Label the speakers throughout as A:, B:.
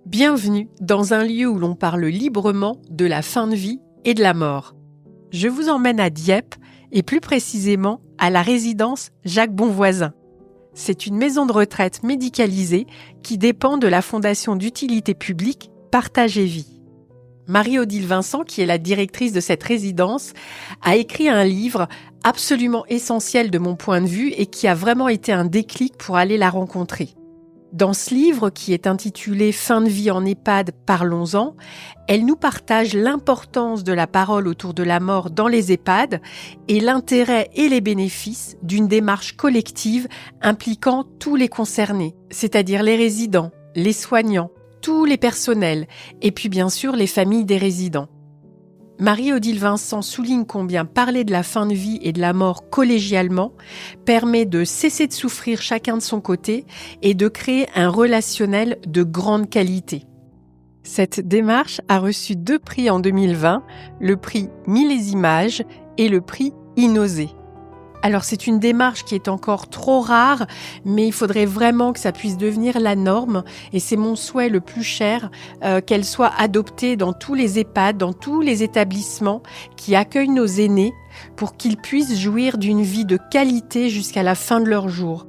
A: Bienvenue dans un lieu où l'on parle librement de la fin de vie et de la mort. Je vous emmène à Dieppe et plus précisément à la résidence Jacques Bonvoisin. C'est une maison de retraite médicalisée qui dépend de la Fondation d'utilité publique Partage et Vie. Marie-Odile Vincent, qui est la directrice de cette résidence, a écrit un livre absolument essentiel de mon point de vue et qui a vraiment été un déclic pour aller la rencontrer. Dans ce livre, qui est intitulé « Fin de vie en EHPAD, parlons-en », elle nous partage l'importance de la parole autour de la mort dans les EHPAD et l'intérêt et les bénéfices d'une démarche collective impliquant tous les concernés, c'est-à-dire les résidents, les soignants, tous les personnels et puis bien sûr les familles des résidents. Marie-Odile Vincent souligne combien parler de la fin de vie et de la mort collégialement permet de cesser de souffrir chacun de son côté et de créer un relationnel de grande qualité. Cette démarche a reçu 2 prix en 2020, le prix Millésimage et le prix Innoser. Alors c'est une démarche qui est encore trop rare, mais il faudrait vraiment que ça puisse devenir la norme et c'est mon souhait le plus cher qu'elle soit adoptée dans tous les EHPAD, dans tous les établissements qui accueillent nos aînés pour qu'ils puissent jouir d'une vie de qualité jusqu'à la fin de leur jour.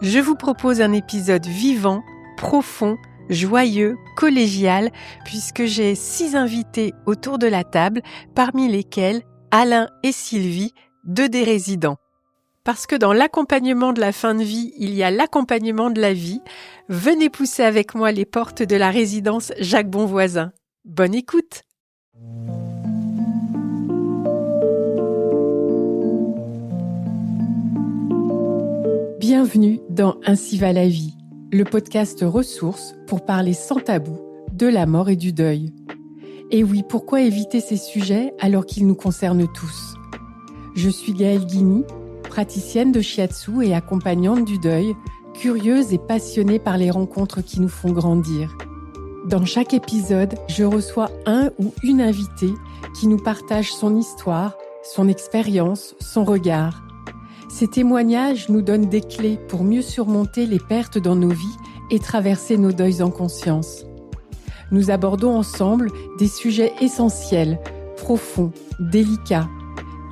A: Je vous propose un épisode vivant, profond, joyeux, collégial, puisque j'ai 6 invités autour de la table, parmi lesquels Alain et Sylvie, 2 des résidents. Parce que dans l'accompagnement de la fin de vie, il y a l'accompagnement de la vie. Venez pousser avec moi les portes de la résidence Jacques Bonvoisin. Bonne écoute! Bienvenue dans Ainsi va la vie, le podcast ressources pour parler sans tabou de la mort et du deuil. Et oui, pourquoi éviter ces sujets alors qu'ils nous concernent tous ? Je suis Gaëlle Guigny, praticienne de shiatsu et accompagnante du deuil, curieuse et passionnée par les rencontres qui nous font grandir. Dans chaque épisode, je reçois un ou une invitée qui nous partage son histoire, son expérience, son regard. Ces témoignages nous donnent des clés pour mieux surmonter les pertes dans nos vies et traverser nos deuils en conscience. Nous abordons ensemble des sujets essentiels, profonds, délicats,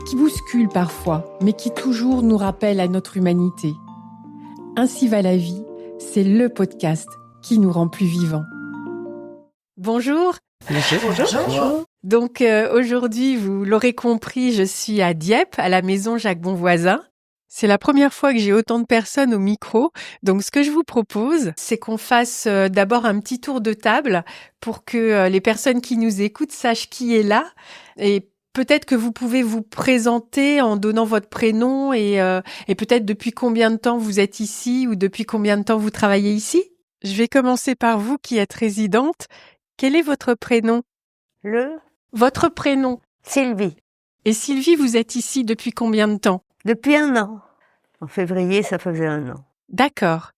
A: qui bousculent parfois, mais qui toujours nous rappellent à notre humanité. Ainsi va la vie, c'est le podcast qui nous rend plus vivants. Bonjour.
B: Bonjour.
A: Donc aujourd'hui, vous l'aurez compris, je suis à Dieppe, à la maison Jacques Bonvoisin. C'est la première fois que j'ai autant de personnes au micro. Donc ce que je vous propose, c'est qu'on fasse d'abord un petit tour de table pour que les personnes qui nous écoutent sachent qui est là et peut-être que vous pouvez vous présenter en donnant votre prénom et peut-être depuis combien de temps vous êtes ici ou depuis combien de temps vous travaillez ici. Je vais commencer par vous qui êtes résidente. Quel est votre prénom ? Votre prénom ?
B: Sylvie.
A: Et Sylvie, vous êtes ici depuis combien de temps ?
B: Depuis 1 an. En février, ça faisait 1 an.
A: D'accord.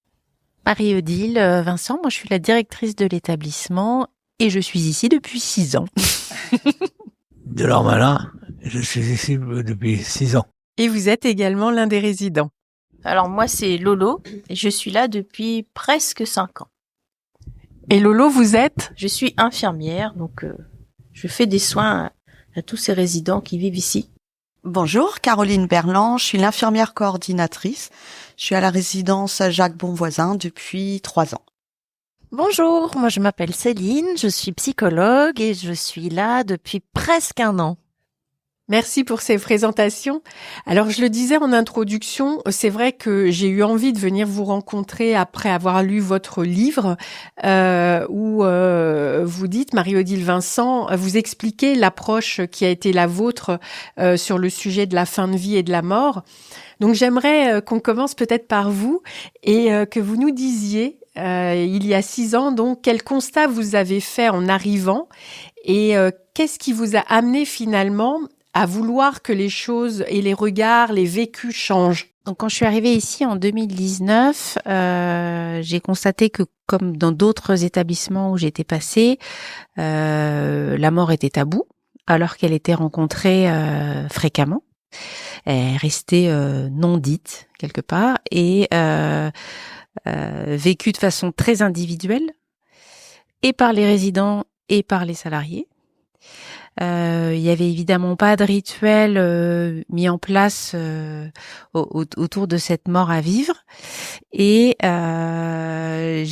C: Marie-Odile Vincent, moi je suis la directrice de l'établissement et je suis ici depuis 6 ans.
D: Delors Malin, je suis ici depuis 6 ans.
A: Et vous êtes également l'un des résidents.
C: Alors moi c'est Lolo et je suis là depuis presque 5 ans.
A: Et Lolo, vous êtes ?
C: Je suis infirmière, donc je fais des soins à tous ces résidents qui vivent ici.
E: Bonjour, Caroline Berland, je suis l'infirmière coordinatrice. Je suis à la résidence Jacques Bonvoisin depuis 3 ans.
F: Bonjour, moi je m'appelle Céline, je suis psychologue et je suis là depuis presque 1 an.
A: Merci pour ces présentations. Alors, je le disais en introduction, c'est vrai que j'ai eu envie de venir vous rencontrer après avoir lu votre livre où vous dites, Marie-Odile Vincent, vous expliquez l'approche qui a été la vôtre sur le sujet de la fin de vie et de la mort. Donc, j'aimerais qu'on commence peut-être par vous et que vous nous disiez, il y a 6 ans, donc, quel constat vous avez fait en arrivant et qu'est-ce qui vous a amené finalement à vouloir que les choses et les regards, les vécus changent.
C: Donc quand je suis arrivée ici en 2019, j'ai constaté que comme dans d'autres établissements où j'étais passée, la mort était taboue, alors qu'elle était rencontrée fréquemment. Elle restait non dite quelque part et vécue de façon très individuelle. et par les résidents et par les salariés. Il y avait évidemment pas de rituel mis en place autour de cette mort à vivre, et un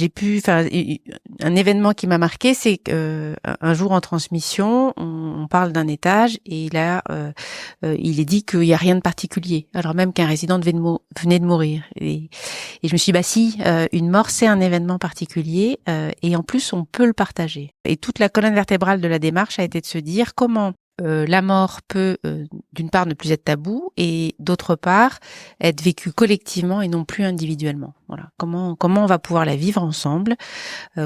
C: événement qui m'a marqué, c'est qu'un jour en transmission, on parle d'un étage et là il est dit qu'il y a rien de particulier, alors même qu'un résident venait de mourir, et je me suis dit si, une mort c'est un événement particulier, et en plus on peut le partager. Et toute la colonne vertébrale de la démarche a été de se dire comment la mort peut d'une part ne plus être tabou, et d'autre part être vécue collectivement et non plus individuellement. Voilà, comment on va pouvoir la vivre ensemble,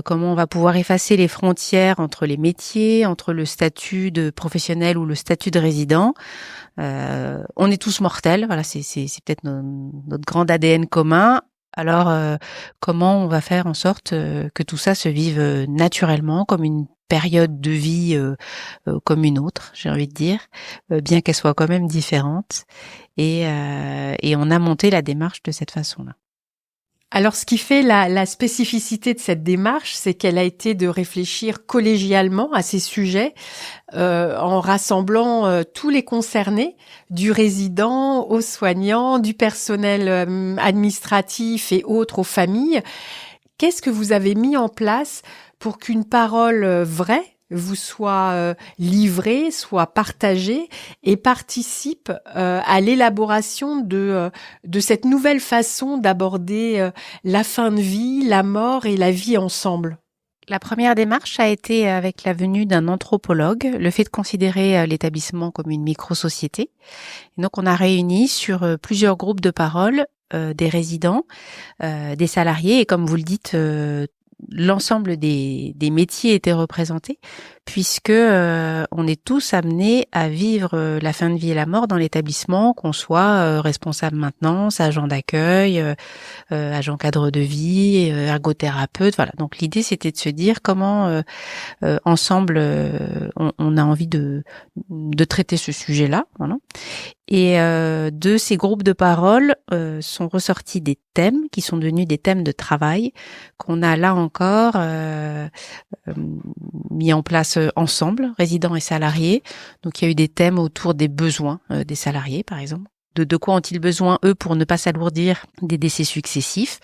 C: comment on va pouvoir effacer les frontières entre les métiers, entre le statut de professionnel ou le statut de résident. On est tous mortels, voilà, c'est peut-être notre grand ADN commun. Alors, comment on va faire en sorte que tout ça se vive naturellement, comme une période de vie comme une autre, j'ai envie de dire, bien qu'elle soit quand même différente. Et on a monté la démarche de cette façon-là.
A: Alors, ce qui fait la spécificité de cette démarche, c'est qu'elle a été de réfléchir collégialement à ces sujets, en rassemblant tous les concernés, du résident aux soignants, du personnel administratif et autres aux familles. Qu'est-ce que vous avez mis en place pour qu'une parole vraie vous soit livrée, soit partagée et participe à l'élaboration de cette nouvelle façon d'aborder la fin de vie, la mort et la vie ensemble?
C: La première démarche a été avec la venue d'un anthropologue, le fait de considérer l'établissement comme une micro-société. Et donc on a réuni sur plusieurs groupes de parole des résidents, des salariés, et comme vous le dites, l'ensemble des métiers étaient représentés, puisque on est tous amenés à vivre la fin de vie et la mort dans l'établissement, qu'on soit responsable maintenance, agent d'accueil, agent cadre de vie, ergothérapeute. Voilà. Donc l'idée, c'était de se dire comment ensemble on a envie de traiter ce sujet-là. Voilà. Et de ces groupes de parole sont ressortis des thèmes qui sont devenus des thèmes de travail qu'on a là encore mis en place ensemble, résidents et salariés. Donc il y a eu des thèmes autour des besoins des salariés, par exemple. De quoi ont-ils besoin, eux, pour ne pas s'alourdir des décès successifs?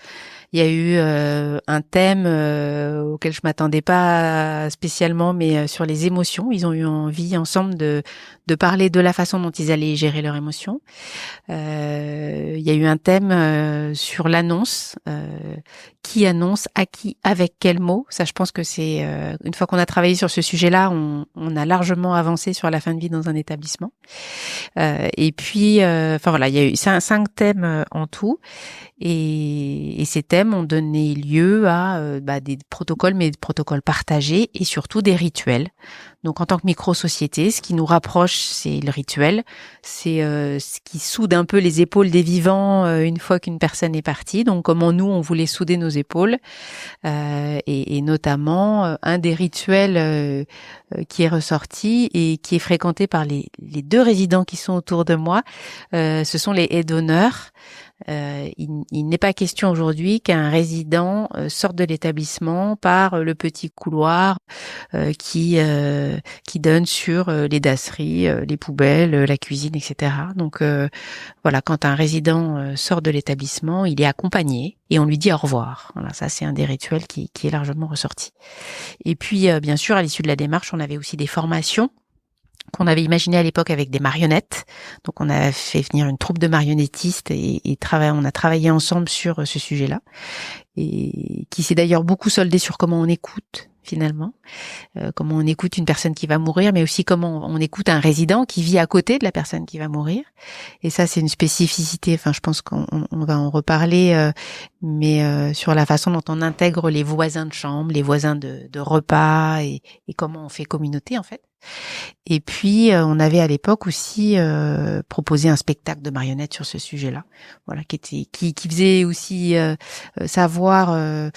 C: Il y a eu un thème auquel je m'attendais pas spécialement, mais sur les émotions. Ils ont eu envie ensemble de parler de la façon dont ils allaient gérer leurs émotions. Il y a eu un thème sur l'annonce. Qui annonce, à qui, avec quels mots. Ça, je pense que c'est une fois qu'on a travaillé sur ce sujet-là, on a largement avancé sur la fin de vie dans un établissement. Et puis, voilà, il y a eu 5 thèmes en tout. Et ces thèmes ont donné lieu à des protocoles, mais des protocoles partagés et surtout des rituels. Donc en tant que micro-société, ce qui nous rapproche, c'est le rituel. C'est ce qui soude un peu les épaules des vivants une fois qu'une personne est partie. Donc comment nous, on voulait souder nos épaules. Et notamment, un des rituels qui est ressorti et qui est fréquenté par les 2 résidents qui sont autour de moi, ce sont les aides d'honneur. Il n'est pas question aujourd'hui qu'un résident sorte de l'établissement par le petit couloir qui donne sur les dasseries, les poubelles, la cuisine, etc. Donc voilà, quand un résident sort de l'établissement, il est accompagné et on lui dit au revoir. Voilà, ça c'est un des rituels qui est largement ressorti. Et puis bien sûr, à l'issue de la démarche, on avait aussi des formations qu'on avait imaginé à l'époque avec des marionnettes. Donc on a fait venir une troupe de marionnettistes et on a travaillé ensemble sur ce sujet-là, et qui s'est d'ailleurs beaucoup soldé sur comment on écoute finalement, comment on écoute une personne qui va mourir, mais aussi comment on écoute un résident qui vit à côté de la personne qui va mourir. Et ça, c'est une spécificité, enfin je pense qu'on va en reparler, mais sur la façon dont on intègre les voisins de chambre, les voisins de repas, et comment on fait communauté en fait. Et puis on avait à l'époque aussi proposé un spectacle de marionnettes sur ce sujet-là, voilà, qui faisait aussi savoir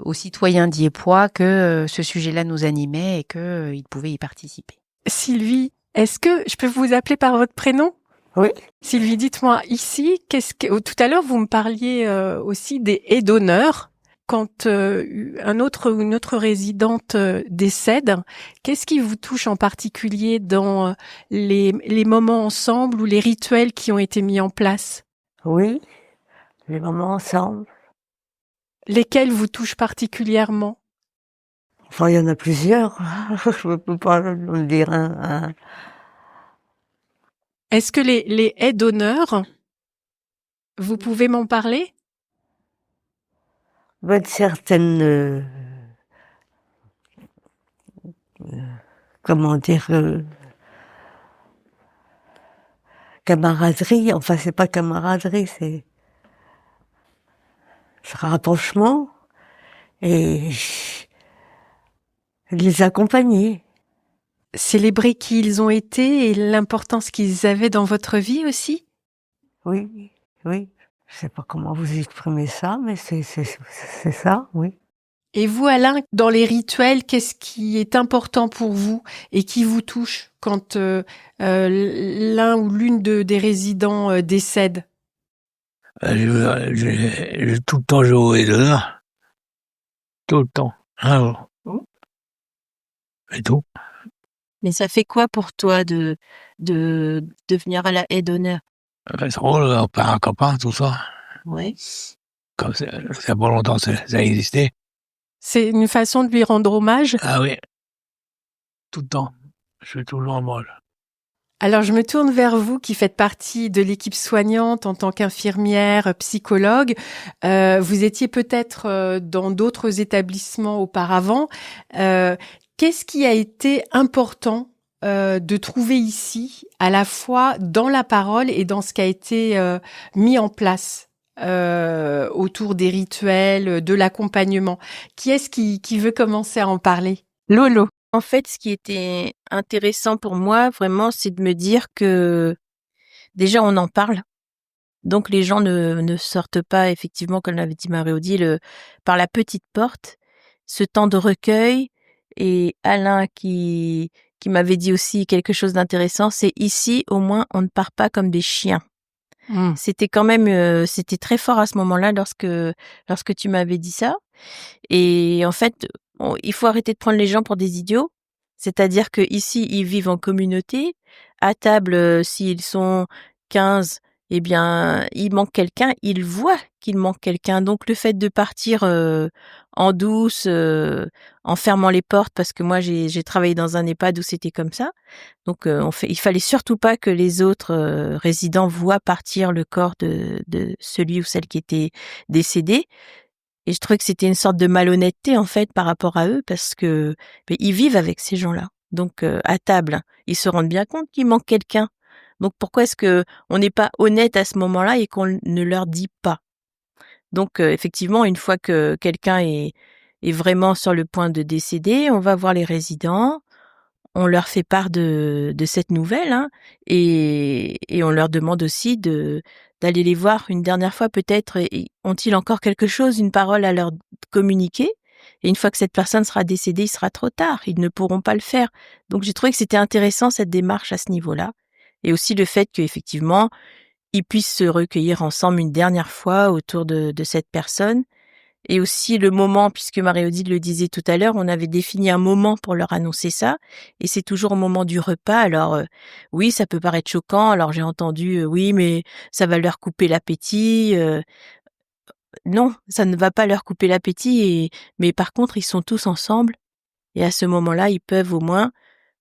C: aux citoyens diepois que ce sujet-là nous animait et que ils pouvaient y participer.
A: Sylvie, est-ce que je peux vous appeler par votre prénom?
B: Oui.
A: Sylvie, dites-moi ici, tout à l'heure vous me parliez aussi des aides d'honneur. quand une autre résidente décède, qu'est-ce qui vous touche en particulier dans les moments ensemble ou les rituels qui ont été mis en place?
B: Oui, les moments ensemble.
A: Lesquels vous touchent particulièrement?
B: Enfin, il y en a plusieurs. Je ne peux pas en dire un.
A: Est-ce que les haies d'honneur, vous pouvez m'en parler?
B: Une certaine, comment dire, camaraderie. Enfin, c'est pas camaraderie, c'est rapprochement et les accompagner.
A: Célébrer qui ils ont été et l'importance qu'ils avaient dans votre vie aussi?
B: Oui, oui. Je sais pas comment vous exprimer ça, mais c'est ça, oui.
A: Et vous, Alain, dans les rituels, qu'est-ce qui est important pour vous et qui vous touche quand l'un ou l'une des résidents décède?
D: J'ai tout le temps joué dehors. Tout le temps. Alors. Et tout.
F: Mais ça fait quoi pour toi de venir à la haie d'honneur?
D: C'est drôle, on perd un copain, tout ça.
F: Ouais.
D: Comme ça pas longtemps, ça existait.
A: C'est une façon de lui rendre hommage?
D: Ah oui. Tout le temps. Je suis toujours en molle.
A: Alors, je me tourne vers vous qui faites partie de l'équipe soignante en tant qu'infirmière, psychologue. Vous étiez peut-être dans d'autres établissements auparavant. Qu'est-ce qui a été important de trouver ici, à la fois dans la parole et dans ce qui a été mis en place autour des rituels, de l'accompagnement? Qui est-ce qui veut commencer à en parler? Lolo.
F: En fait, ce qui était intéressant pour moi, vraiment, c'est de me dire que déjà, on en parle. Donc, les gens ne sortent pas, effectivement, comme l'avait dit Marie-Odile, par la petite porte. Ce temps de recueil, et Alain qui m'avait dit aussi quelque chose d'intéressant, c'est ici, au moins, on ne part pas comme des chiens. C'était quand même, c'était très fort à ce moment-là lorsque tu m'avais dit ça. Et en fait, il faut arrêter de prendre les gens pour des idiots. C'est-à-dire que ici, ils vivent en communauté. À table, s'ils sont 15, eh bien, il manque quelqu'un. Ils voient qu'il manque quelqu'un. Donc, le fait de partir en douce, en fermant les portes, parce que moi, j'ai travaillé dans un EHPAD où c'était comme ça. Donc, il fallait surtout pas que les autres résidents voient partir le corps de celui ou celle qui était décédé. Et je trouvais que c'était une sorte de malhonnêteté, en fait, par rapport à eux, parce que ils vivent avec ces gens-là. Donc, à table, ils se rendent bien compte qu'il manque quelqu'un. Donc, pourquoi est-ce que on n'est pas honnête à ce moment-là et qu'on ne leur dit pas? Donc, effectivement, une fois que quelqu'un est vraiment sur le point de décéder, on va voir les résidents, on leur fait part de cette nouvelle, hein, et on leur demande aussi d'aller les voir une dernière fois peut-être. Ont-ils encore quelque chose, une parole à leur communiquer? Et une fois que cette personne sera décédée, il sera trop tard, ils ne pourront pas le faire. Donc j'ai trouvé que c'était intéressant cette démarche à ce niveau-là, et aussi le fait qu'effectivement ils puissent se recueillir ensemble une dernière fois autour de cette personne. Et aussi le moment, puisque Marie-Odile le disait tout à l'heure, on avait défini un moment pour leur annoncer ça, et c'est toujours au moment du repas. Alors oui, ça peut paraître choquant. Alors j'ai entendu oui, mais ça va leur couper l'appétit. Non, ça ne va pas leur couper l'appétit. Mais par contre, ils sont tous ensemble, et à ce moment-là, ils peuvent au moins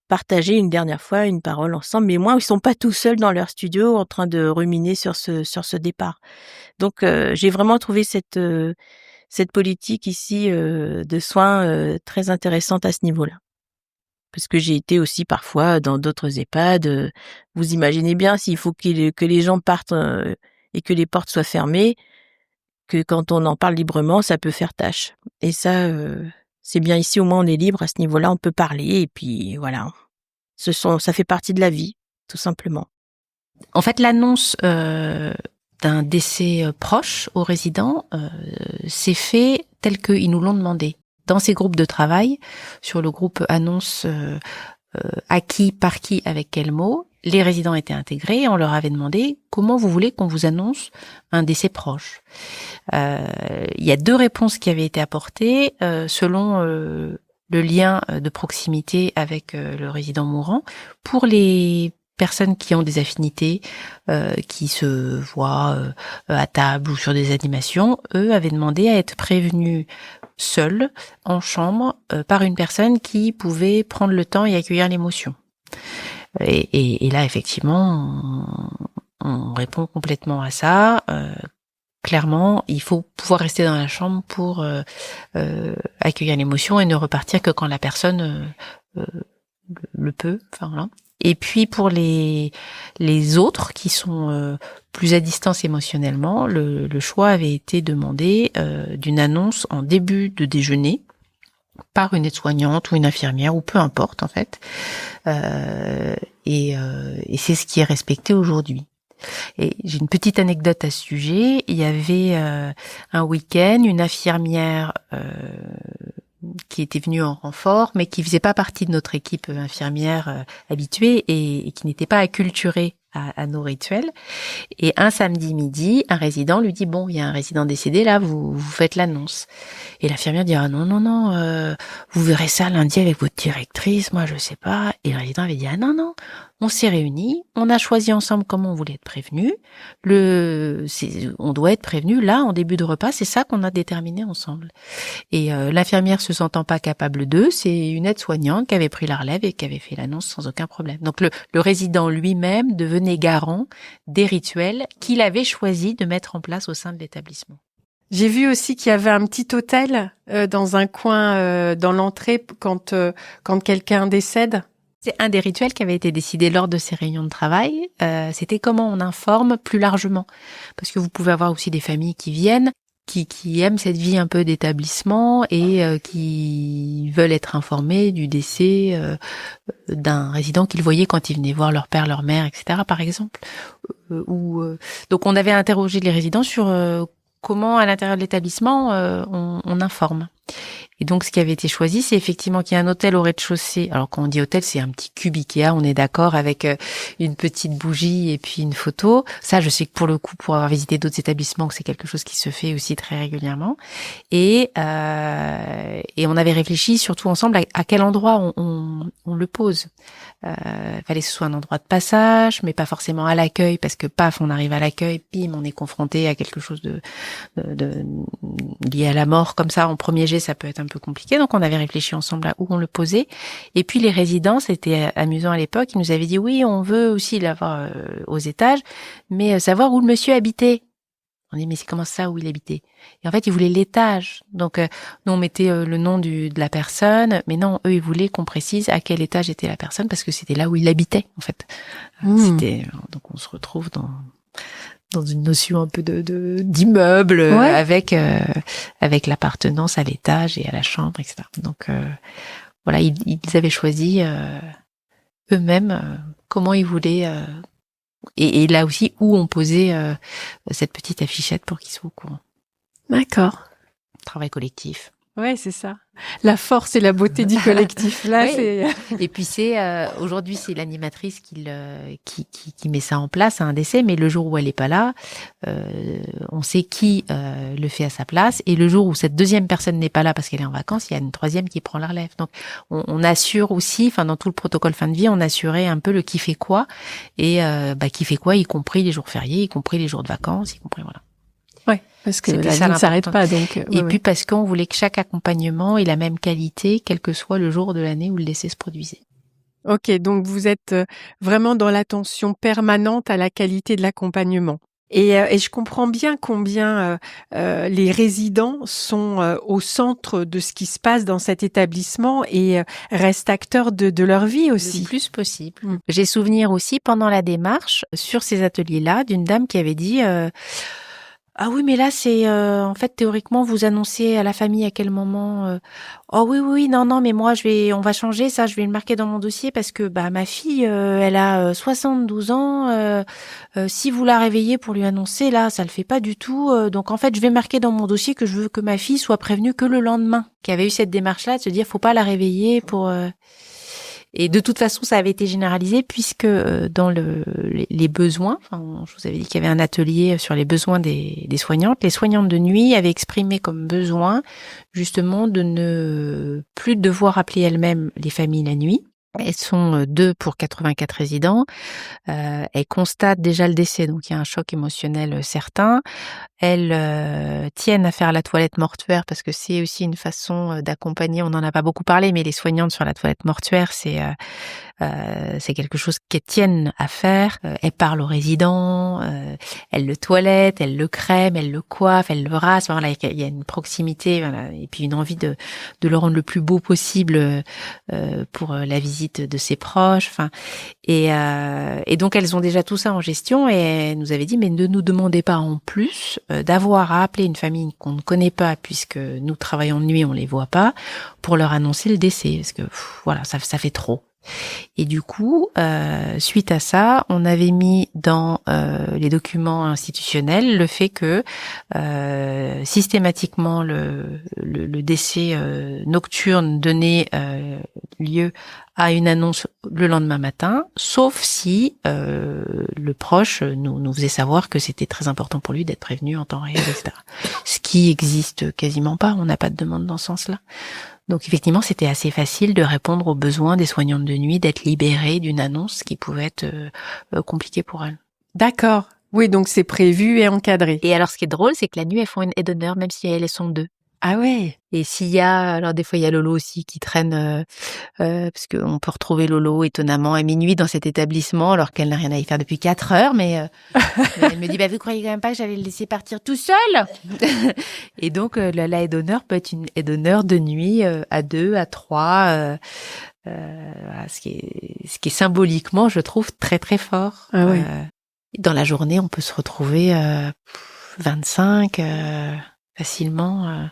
F: partager une dernière fois une parole ensemble. Mais au moins, ils sont pas tout seuls dans leur studio en train de ruminer sur ce départ. Donc j'ai vraiment trouvé cette politique ici de soins très intéressante à ce niveau-là. Parce que j'ai été aussi parfois dans d'autres EHPAD. Vous imaginez bien, s'il faut que les gens partent et que les portes soient fermées, que quand on en parle librement, ça peut faire tâche. Et ça, c'est bien ici, au moins on est libre à ce niveau-là, on peut parler, et puis voilà. Ça fait partie de la vie, tout simplement.
C: En fait, l'annonce d'un décès proche aux résidents s'est fait tel qu'ils nous l'ont demandé. Dans ces groupes de travail, sur le groupe annonce à qui, par qui, avec quel mot, les résidents étaient intégrés et on leur avait demandé comment vous voulez qu'on vous annonce un décès proche. Il y a 2 réponses qui avaient été apportées selon le lien de proximité avec le résident mourant. Pour les personnes qui ont des affinités, qui se voient à table ou sur des animations, eux avaient demandé à être prévenus seuls, en chambre, par une personne qui pouvait prendre le temps et accueillir l'émotion. Et là, effectivement, on répond complètement à ça. Clairement, il faut pouvoir rester dans la chambre pour accueillir l'émotion et ne repartir que quand la personne le peut. Enfin, voilà. Et puis pour les autres qui sont plus à distance émotionnellement, le choix avait été demandé d'une annonce en début de déjeuner par une aide-soignante ou une infirmière ou peu importe en fait. Et c'est ce qui est respecté aujourd'hui. Et j'ai une petite anecdote à ce sujet. Il y avait un week-end une infirmière qui était venue en renfort, mais qui faisait pas partie de notre équipe infirmière habituée et qui n'était pas acculturée à nos rituels. Et un samedi midi, un résident lui dit bon, il y a un résident décédé là, vous faites l'annonce. Et l'infirmière dit ah non, vous verrez ça lundi avec votre directrice, moi je sais pas. Et le résident avait dit ah non, on s'est réunis, on a choisi ensemble comment on voulait être prévenu. On doit être prévenu là en début de repas, c'est ça qu'on a déterminé ensemble. Et l'infirmière se sentant pas capable d'eux, c'est une aide-soignante qui avait pris la relève et qui avait fait l'annonce sans aucun problème. Donc le résident lui-même devenait garant des rituels qu'il avait choisi de mettre en place au sein de l'établissement.
A: J'ai vu aussi qu'il y avait un petit hôtel dans un coin dans l'entrée quand quelqu'un décède.
C: C'est un des rituels qui avait été décidé lors de ces réunions de travail. C'était comment on informe plus largement. Parce que vous pouvez avoir aussi des familles qui viennent, qui aiment cette vie un peu d'établissement et qui veulent être informés du décès d'un résident qu'ils voyaient quand ils venaient voir leur père, leur mère, etc. par exemple. Donc on avait interrogé les résidents sur comment à l'intérieur de l'établissement on informe. Et donc, ce qui avait été choisi, c'est effectivement qu'il y a un hôtel au rez-de-chaussée. Alors, quand on dit hôtel, c'est un petit cube Ikea, on est d'accord, avec une petite bougie et puis une photo. Ça, je sais que pour le coup, pour avoir visité d'autres établissements, que c'est quelque chose qui se fait aussi très régulièrement. Et on avait réfléchi surtout ensemble à quel endroit on le pose. Fallait que ce soit un endroit de passage, mais pas forcément à l'accueil, parce que paf, on arrive à l'accueil, bim, on est confronté à quelque chose de lié à la mort, comme ça, en premier jet, ça peut être un peu compliqué. Donc, on avait réfléchi ensemble à où on le posait. Et puis, les résidents, c'était amusant à l'époque, ils nous avaient dit, oui, on veut aussi l'avoir aux étages, mais savoir où le monsieur habitait. On dit, mais c'est comment ça, où il habitait? Et en fait, ils voulaient l'étage. Donc, nous, on mettait le nom de la personne, mais non, eux, ils voulaient qu'on précise à quel étage était la personne, parce que c'était là où il habitait, en fait. Donc, on se retrouve dans une notion un peu d'immeuble, avec l'appartenance à l'étage et à la chambre, etc. Donc, voilà, ils avaient choisi eux-mêmes comment ils voulaient... Et là aussi, où on posait cette petite affichette pour qu'ils soient au courant.
A: D'accord.
C: Travail collectif.
A: Ouais, c'est ça. La force et la beauté du collectif. Là,
C: oui.
A: c'est.
C: Et puis aujourd'hui, c'est l'animatrice qui met ça en place à un décès, mais le jour où elle est pas là, on sait qui le fait à sa place. Et le jour où cette deuxième personne n'est pas là parce qu'elle est en vacances, il y a une troisième qui prend la relève. Donc, on assure aussi, enfin dans tout le protocole fin de vie, on assurait un peu le qui fait quoi et qui fait quoi, y compris les jours fériés, y compris les jours de vacances, y compris voilà.
A: Ouais, parce que
C: c'était
A: la vie ne s'arrête pas, donc.
C: Et puis parce qu'on voulait que chaque accompagnement ait la même qualité, quel que soit le jour de l'année où le décès se produisait.
A: Ok, donc vous êtes vraiment dans l'attention permanente à la qualité de l'accompagnement. Et je comprends bien combien les résidents sont au centre de ce qui se passe dans cet établissement et restent acteurs de leur vie aussi.
C: Le plus possible. J'ai souvenir aussi pendant la démarche sur ces ateliers-là d'une dame qui avait dit ah oui, mais là c'est en fait théoriquement vous annoncez à la famille à quel moment oh oui non mais moi on va changer ça, je vais le marquer dans mon dossier parce que ma fille elle a 72 ans si vous la réveillez pour lui annoncer là, ça le fait pas du tout donc en fait je vais marquer dans mon dossier que je veux que ma fille soit prévenue que le lendemain. Qui avait eu cette démarche là de se dire faut pas la réveiller pour Et de toute façon, ça avait été généralisé puisque dans les besoins, enfin, je vous avais dit qu'il y avait un atelier sur les besoins des soignantes. Les soignantes de nuit avaient exprimé comme besoin justement de ne plus devoir appeler elles-mêmes les familles la nuit. Elles sont 2 pour 84 résidents. Elles constatent déjà le décès, donc il y a un choc émotionnel certain. Elles tiennent à faire la toilette mortuaire parce que c'est aussi une façon d'accompagner. On n'en a pas beaucoup parlé, mais les soignantes sur la toilette mortuaire, c'est quelque chose qu'elles tiennent à faire. Elles parlent aux résidents, elles le toilettent, elles le crèment, elles le coiffent, elles le rasent. Voilà, il y a une proximité, voilà, et puis une envie de le rendre le plus beau possible pour la visite de ses proches. Enfin, et donc elles ont déjà tout ça en gestion et elles nous avaient dit mais ne nous demandez pas en plus d'avoir à appeler une famille qu'on ne connaît pas puisque nous travaillons de nuit, on les voit pas, pour leur annoncer le décès parce que voilà, ça fait trop. Et du coup, suite à ça, on avait mis dans les documents institutionnels le fait que systématiquement le décès nocturne donnait lieu à une annonce le lendemain matin, sauf si le proche nous faisait savoir que c'était très important pour lui d'être prévenu en temps réel, etc. Ce qui existe quasiment pas, on n'a pas de demande dans ce sens-là. Donc effectivement, c'était assez facile de répondre aux besoins des soignantes de nuit, d'être libérées d'une annonce qui pouvait être compliquée pour elles.
A: D'accord. Oui, donc c'est prévu et encadré.
C: Et alors, ce qui est drôle, c'est que la nuit, elles font une aide d'honneur, même si elles sont 2.
A: Ah ouais.
C: Et s'il y a, alors des fois il y a Lolo aussi qui traîne, parce qu'on peut retrouver Lolo étonnamment à minuit dans cet établissement alors qu'elle n'a rien à y faire depuis 4 heures, mais elle me dit vous croyez quand même pas que j'allais le laisser partir tout seul? Et donc la aide d'honneur peut être une aide d'honneur de nuit à 2, à 3, voilà, ce qui est symboliquement, je trouve, très très fort.
A: Ah ouais.
C: Dans la journée, on peut se retrouver 25 facilement.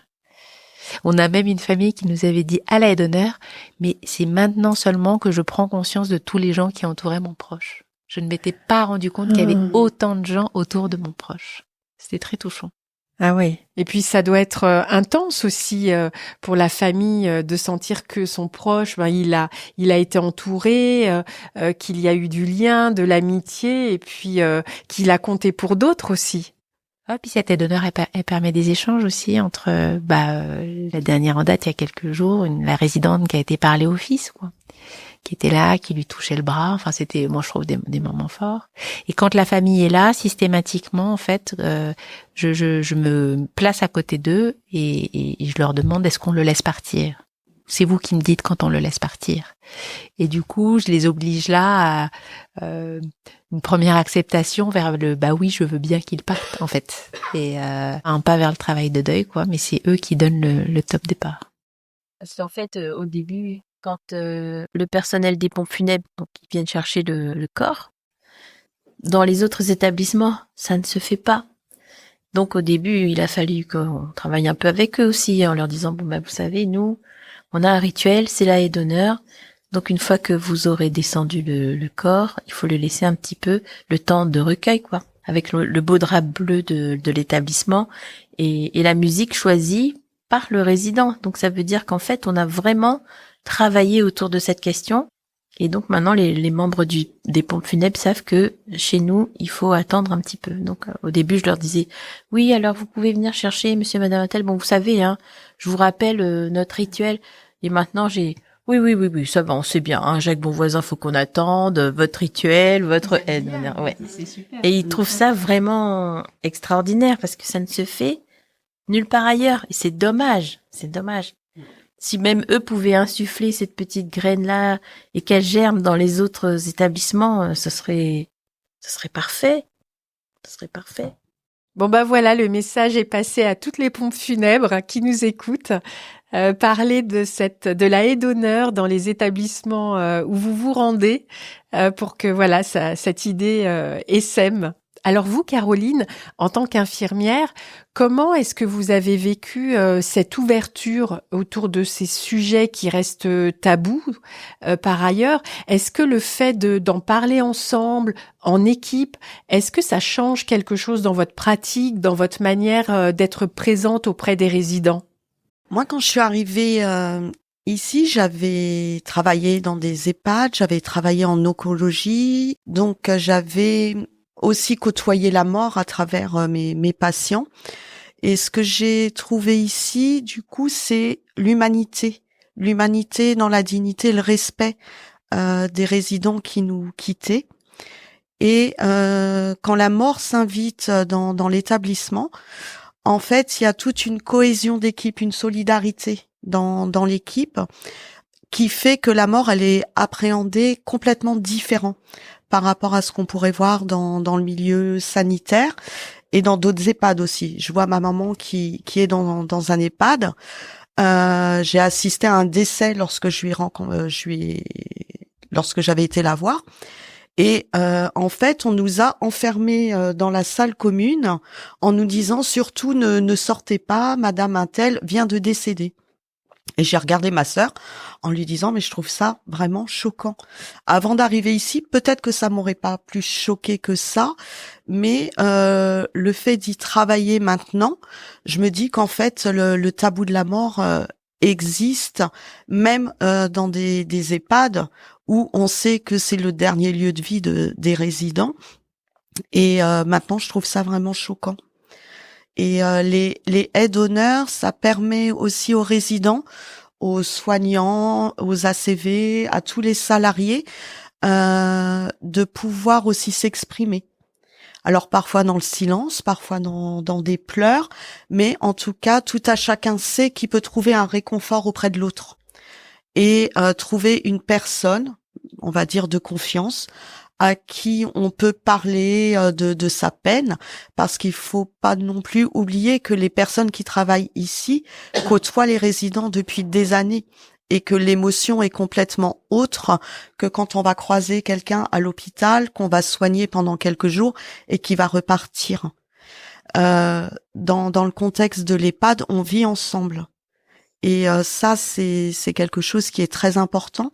C: On a même une famille qui nous avait dit à la aide d'honneur, mais c'est maintenant seulement que je prends conscience de tous les gens qui entouraient mon proche. Je ne m'étais pas rendu compte qu'il y avait autant de gens autour de mon proche. C'était très touchant.
A: Ah oui. Et puis ça doit être intense aussi pour la famille de sentir que son proche, il a été entouré, qu'il y a eu du lien, de l'amitié, et puis qu'il a compté pour d'autres aussi.
C: Ah, puis cette aide d'honneur, elle permet des échanges aussi entre, la dernière en date, il y a quelques jours, la résidente qui a été parler au fils, quoi, qui était là, qui lui touchait le bras. Enfin, c'était, moi, je trouve des moments forts. Et quand la famille est là, systématiquement, en fait, je me place à côté d'eux et je leur demande est-ce qu'on le laisse partir? C'est vous qui me dites quand on le laisse partir. Et du coup, je les oblige là à une première acceptation vers le oui, je veux bien qu'il parte en fait. Et un pas vers le travail de deuil, quoi, mais c'est eux qui donnent le top départ.
F: Parce qu'en fait, au début, quand le personnel des pompes funèbres, donc ils viennent chercher le corps, dans les autres établissements, ça ne se fait pas. Donc au début, il a fallu qu'on travaille un peu avec eux aussi, en leur disant vous savez, nous, on a un rituel, c'est la aide d'honneur. Donc une fois que vous aurez descendu le corps, il faut le laisser un petit peu le temps de recueil, quoi, avec le beau drap bleu de l'établissement et la musique choisie par le résident. Donc ça veut dire qu'en fait, on a vraiment travaillé autour de cette question. Et donc maintenant, les membres des pompes funèbres savent que chez nous, il faut attendre un petit peu. Donc au début, je leur disais, oui, alors vous pouvez venir chercher monsieur, madame Attel. Bon, vous savez, hein, je vous rappelle notre rituel. Et maintenant, oui, ça va, on sait bien, hein, Jacques Bonvoisin, faut qu'on attende, votre rituel, votre aide. Ouais.
C: C'est super.
F: Et ils trouvent ça vraiment extraordinaire parce que ça ne se fait nulle part ailleurs. Et c'est dommage. Si même eux pouvaient insuffler cette petite graine-là et qu'elle germe dans les autres établissements, ce serait parfait. Ce serait parfait.
A: Bon voilà, le message est passé à toutes les pompes funèbres qui nous écoutent. Parler de la aide d'honneur dans les établissements où vous vous rendez pour que voilà cette idée essaime. Alors vous, Caroline, en tant qu'infirmière, comment est-ce que vous avez vécu cette ouverture autour de ces sujets qui restent tabous par ailleurs? Est-ce que le fait d'en parler ensemble, en équipe, est-ce que ça change quelque chose dans votre pratique, dans votre manière d'être présente auprès des résidents?
E: Moi, quand je suis arrivée Ici, j'avais travaillé dans des EHPAD, j'avais travaillé en oncologie, donc j'avais aussi côtoyé la mort à travers mes patients. Et ce que j'ai trouvé ici, du coup, c'est l'humanité. L'humanité dans la dignité, le respect des résidents qui nous quittaient. Et quand la mort s'invite dans l'établissement, en fait, il y a toute une cohésion d'équipe, une solidarité dans l'équipe qui fait que la mort, elle est appréhendée complètement différent par rapport à ce qu'on pourrait voir dans le milieu sanitaire et dans d'autres EHPAD aussi. Je vois ma maman qui est dans un EHPAD. J'ai assisté à un décès lorsque lorsque j'avais été la voir. Et en fait, on nous a enfermés dans la salle commune en nous disant surtout ne sortez pas, Madame Untel vient de décéder. Et j'ai regardé ma sœur en lui disant mais je trouve ça vraiment choquant. Avant d'arriver ici, peut-être que ça m'aurait pas plus choqué que ça, mais le fait d'y travailler maintenant, je me dis qu'en fait le tabou de la mort existe même dans des EHPAD où on sait que c'est le dernier lieu de vie des résidents. Et maintenant, je trouve ça vraiment choquant. Et les aides-d'honneur, ça permet aussi aux résidents, aux soignants, aux ACV, à tous les salariés de pouvoir aussi s'exprimer. Alors parfois dans le silence, parfois dans des pleurs, mais en tout cas, tout à chacun sait qu'il peut trouver un réconfort auprès de l'autre et trouver une personne, on va dire de confiance, à qui on peut parler de sa peine, parce qu'il faut pas non plus oublier que les personnes qui travaillent ici côtoient les résidents depuis des années et que l'émotion est complètement autre que quand on va croiser quelqu'un à l'hôpital, qu'on va soigner pendant quelques jours et qui va repartir. Dans le contexte de l'EHPAD, on vit ensemble. Et ça, c'est quelque chose qui est très important.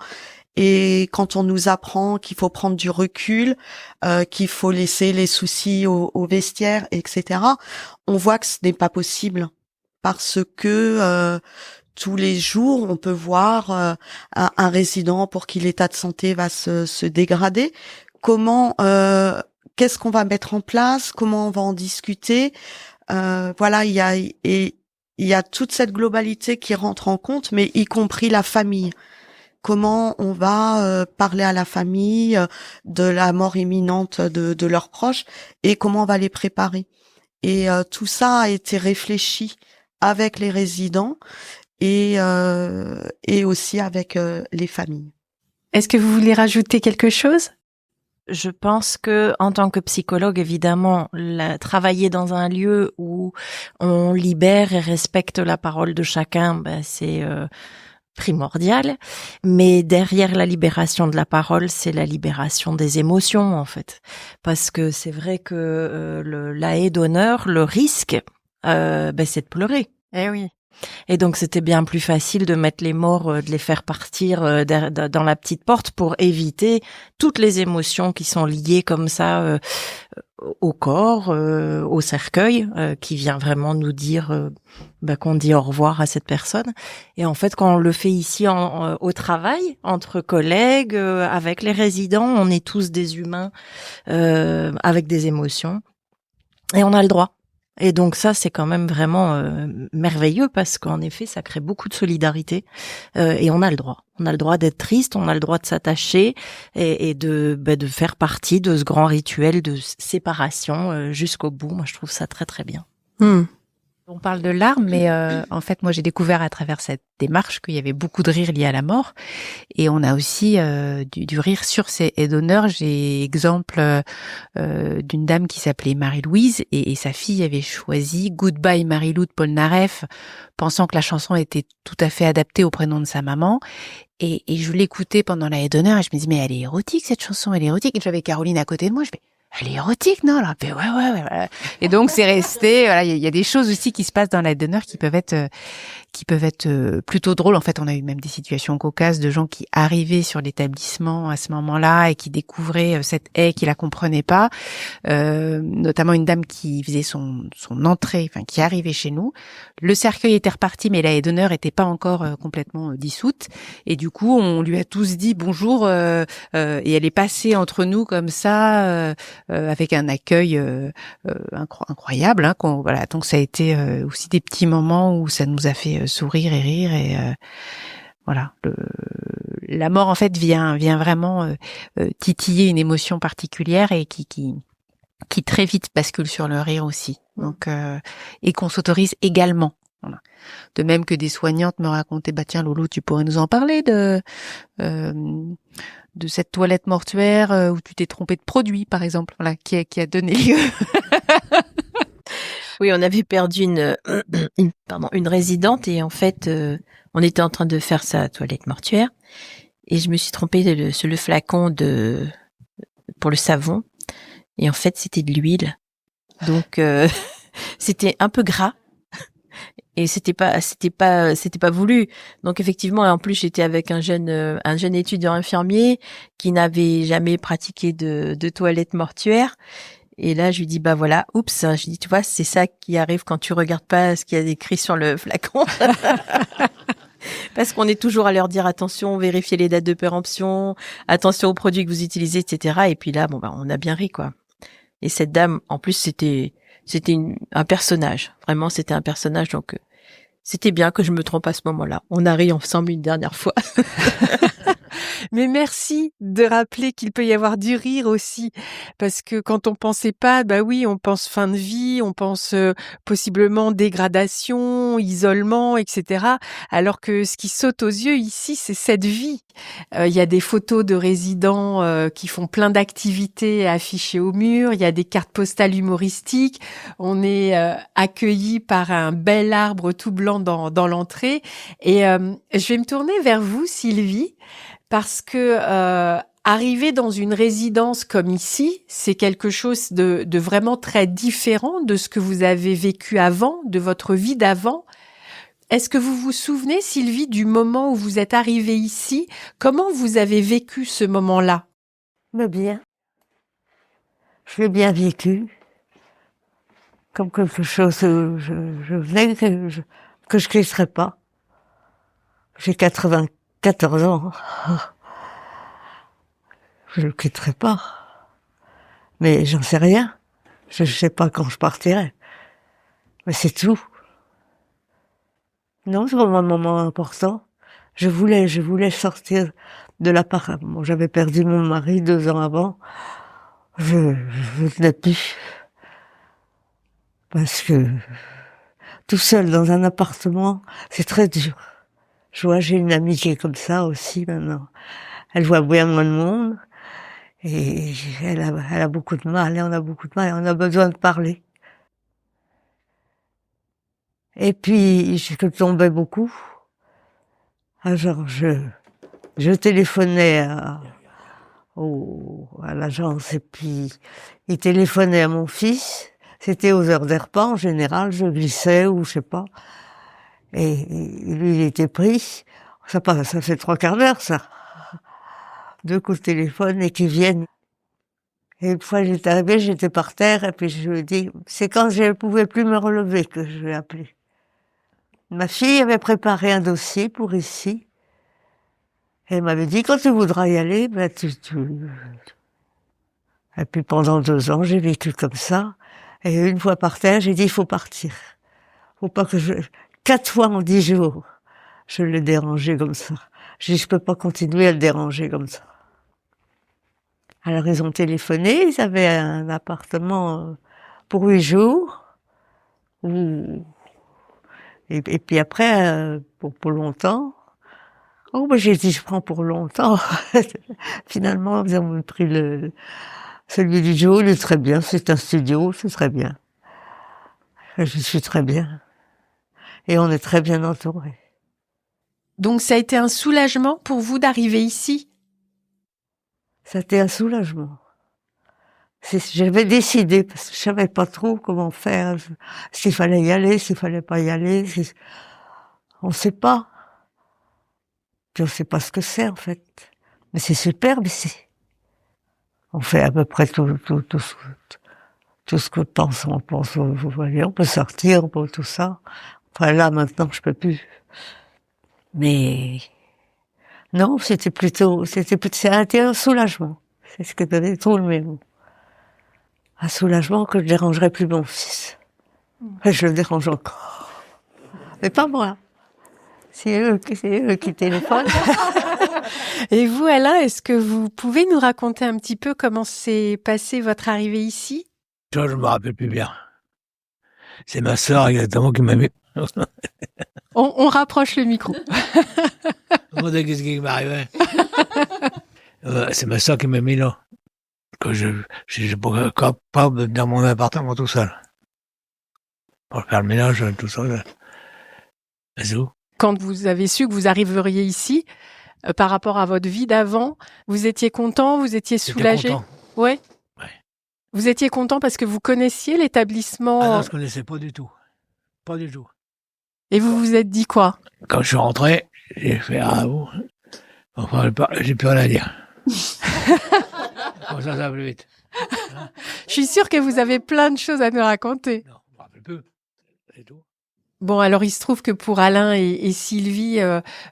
E: Et quand on nous apprend qu'il faut prendre du recul, qu'il faut laisser les soucis au vestiaire, etc., on voit que ce n'est pas possible parce que tous les jours, on peut voir un résident pour qui l'état de santé va se dégrader. Comment, qu'est-ce qu'on va mettre en place? Comment on va en discuter? Voilà, il y a toute cette globalité qui rentre en compte, mais y compris la famille. Comment on va parler à la famille de la mort imminente de leurs proches et comment on va les préparer. Et tout ça a été réfléchi avec les résidents et aussi avec les familles.
A: Est-ce que vous voulez rajouter quelque chose ?
F: Je pense que, en tant que psychologue, évidemment, travailler dans un lieu où on libère et respecte la parole de chacun, c'est primordial. Mais derrière la libération de la parole, c'est la libération des émotions, en fait. Parce que c'est vrai que la haie d'honneur, le risque, c'est de pleurer.
A: Eh oui.
F: Et donc c'était bien plus facile de mettre les morts, de les faire partir dans la petite porte pour éviter toutes les émotions qui sont liées comme ça au corps, au cercueil, qui vient vraiment nous dire qu'on dit au revoir à cette personne. Et en fait, quand on le fait ici au travail, entre collègues, avec les résidents, on est tous des humains avec des émotions et on a le droit. Et donc ça, c'est quand même vraiment merveilleux parce qu'en effet, ça crée beaucoup de solidarité et on a le droit. On a le droit d'être triste, on a le droit de s'attacher et de faire partie de ce grand rituel de séparation jusqu'au bout. Moi, je trouve ça très très bien.
C: On parle de larmes, mais en fait, moi, j'ai découvert à travers cette démarche qu'il y avait beaucoup de rire lié à la mort. Et on a aussi du rire sur ces aides-d'honneur. J'ai exemple d'une dame qui s'appelait Marie-Louise et sa fille avait choisi Goodbye Marie-Lou de Paul Naref, pensant que la chanson était tout à fait adaptée au prénom de sa maman. Et je l'écoutais pendant la aide-d'honneur et je me dis, mais elle est érotique cette chanson, elle est érotique. Et j'avais Caroline à côté de moi, je fais, elle est érotique, non? Là, ouais, voilà. Et donc, c'est resté, voilà, il y a des choses aussi qui se passent dans l'aide d'honneur qui peuvent être qui peuvent être plutôt drôles. En fait, on a eu même des situations cocasses de gens qui arrivaient sur l'établissement à ce moment-là et qui découvraient cette haie qui la comprenaient pas. Notamment une dame qui faisait son entrée, enfin qui arrivait chez nous. Le cercueil était reparti, mais la haie d'honneur était pas encore complètement dissoute. Et du coup, on lui a tous dit bonjour et elle est passée entre nous comme ça, avec un accueil incroyable. Hein, voilà, donc ça a été aussi des petits moments où ça nous a fait sourire et rire et voilà. La mort en fait vient vraiment titiller une émotion particulière et qui très vite bascule sur le rire aussi. Donc et qu'on s'autorise également. Voilà. De même que des soignantes me racontaient, bah tiens Lolo, tu pourrais nous en parler de cette toilette mortuaire où tu t'es trompé de produit, par exemple, voilà, qui a donné lieu.
F: Oui, on avait perdu une résidente et en fait, on était en train de faire sa toilette mortuaire et je me suis trompée sur le flacon pour le savon et en fait, c'était de l'huile. Donc, c'était un peu gras. Et c'était pas voulu. Donc effectivement, et en plus j'étais avec un jeune étudiant infirmier qui n'avait jamais pratiqué de toilette mortuaire. Et là, je lui dis bah voilà, oups, je dis tu vois, c'est ça qui arrive quand tu regardes pas ce qu'il y a écrit sur le flacon. Parce qu'on est toujours à leur dire attention, vérifiez les dates de péremption, attention aux produits que vous utilisez, etc. Et puis là, bon bah on a bien ri quoi. Et cette dame, en plus c'était un personnage. Vraiment, c'était un personnage. Donc, c'était bien que je me trompe à ce moment-là. On a ri ensemble une dernière fois.
A: Mais merci de rappeler qu'il peut y avoir du rire aussi, parce que quand on pensait pas, bah oui, on pense fin de vie, on pense possiblement dégradation, isolement, etc. Alors que ce qui saute aux yeux ici, c'est cette vie. Il y a des photos de résidents qui font plein d'activités affichées au mur, il y a des cartes postales humoristiques, on est accueillis par un bel arbre tout blanc dans l'entrée. Et je vais me tourner vers vous, Sylvie, parce que arriver dans une résidence comme ici, c'est quelque chose de vraiment très différent de ce que vous avez vécu avant, de votre vie d'avant. Est-ce que vous vous souvenez, Sylvie, du moment où vous êtes arrivée ici? Comment vous avez vécu ce moment-là?
B: Mais bien. Je l'ai bien vécu. Comme quelque chose où je venais que je quitterais pas. J'ai 94 ans. Je le quitterai pas. Mais j'en sais rien. Je sais pas quand je partirai. Mais c'est tout. Non, c'est vraiment un moment important. Je voulais sortir de l'appart. Bon, j'avais perdu mon mari 2 ans avant. Je tenais plus. Parce que tout seul dans un appartement, c'est très dur. Je vois, j'ai une amie qui est comme ça aussi maintenant. Elle voit bien moins de monde. Et elle a beaucoup de mal, et on a beaucoup de mal, et on a besoin de parler. Et puis, je tombais beaucoup. Alors, je téléphonais à l'agence, et puis, il téléphonait à mon fils. C'était aux heures des repas, en général, je glissais, ou je sais pas. Et lui, il était pris. Ça fait 3/4 d'heure, ça. 2 coups de téléphone, et qu'ils viennent. Et une fois, j'étais arrivée, j'étais par terre, et puis je lui ai dit, c'est quand je ne pouvais plus me relever que je l'ai appelé. Ma fille avait préparé un dossier pour ici. Et elle m'avait dit, quand tu voudras y aller, ben Et puis pendant 2 ans, j'ai vécu comme ça. Et une fois par terre, j'ai dit, il faut partir. Faut pas que 4 fois en 10 jours, je l'ai dérangé comme ça. J'ai dit, je peux pas continuer à le déranger comme ça. Alors ils ont téléphoné, ils avaient un appartement pour 8 jours. Et puis après, pour longtemps. Oh, ben j'ai dit, je prends pour longtemps. Finalement, ils ont pris celui du jour, il est très bien, c'est un studio, c'est très bien. Je suis très bien. Et on est très bien entourés.
A: Donc ça a été un soulagement pour vous d'arriver ici?
B: C'était un soulagement. J'avais décidé, parce que je savais pas trop comment faire, s'il fallait y aller, s'il fallait pas y aller. On sait pas. Puis on sait pas ce que c'est, en fait. Mais c'est superbe ici. On fait à peu près tout ce que on pense, vous voyez, on peut sortir, on peut tout ça. Enfin, là, maintenant, je peux plus. Mais, non, c'est un soulagement. C'est ce que donnait tout le même. Un soulagement que je dérangerais plus mon fils. Enfin, je le dérange encore. Mais pas moi. C'est eux qui téléphonent.
A: Et vous, Alain, est-ce que vous pouvez nous raconter un petit peu comment s'est passée votre arrivée ici?
D: Ça, je me rappelle plus bien. C'est ma sœur exactement qui m'a mis.
A: On rapproche le micro.
D: Qu'est-ce qui m'arrivait? C'est ma sœur qui m'a mis là. Que je suis pas capable dans mon appartement tout seul. Pour faire le ménage, tout ça. C'est tout.
A: Quand vous avez su que vous arriveriez ici, par rapport à votre vie d'avant, vous étiez content, vous étiez soulagé? Ouais. Vous étiez content parce que vous connaissiez l'établissement?
D: Ah non, je connaissais pas du tout. Pas du tout.
A: Et vous vous êtes dit quoi?
D: Quand je suis rentré, j'ai fait bon. Enfin, j'ai plus rien à dire. Comme ça va plus vite.
A: Je suis sûre que vous avez plein de choses à nous raconter.
D: Non, je me rappelle peu. C'est tout.
A: Bon, alors il se trouve que pour Alain et Sylvie,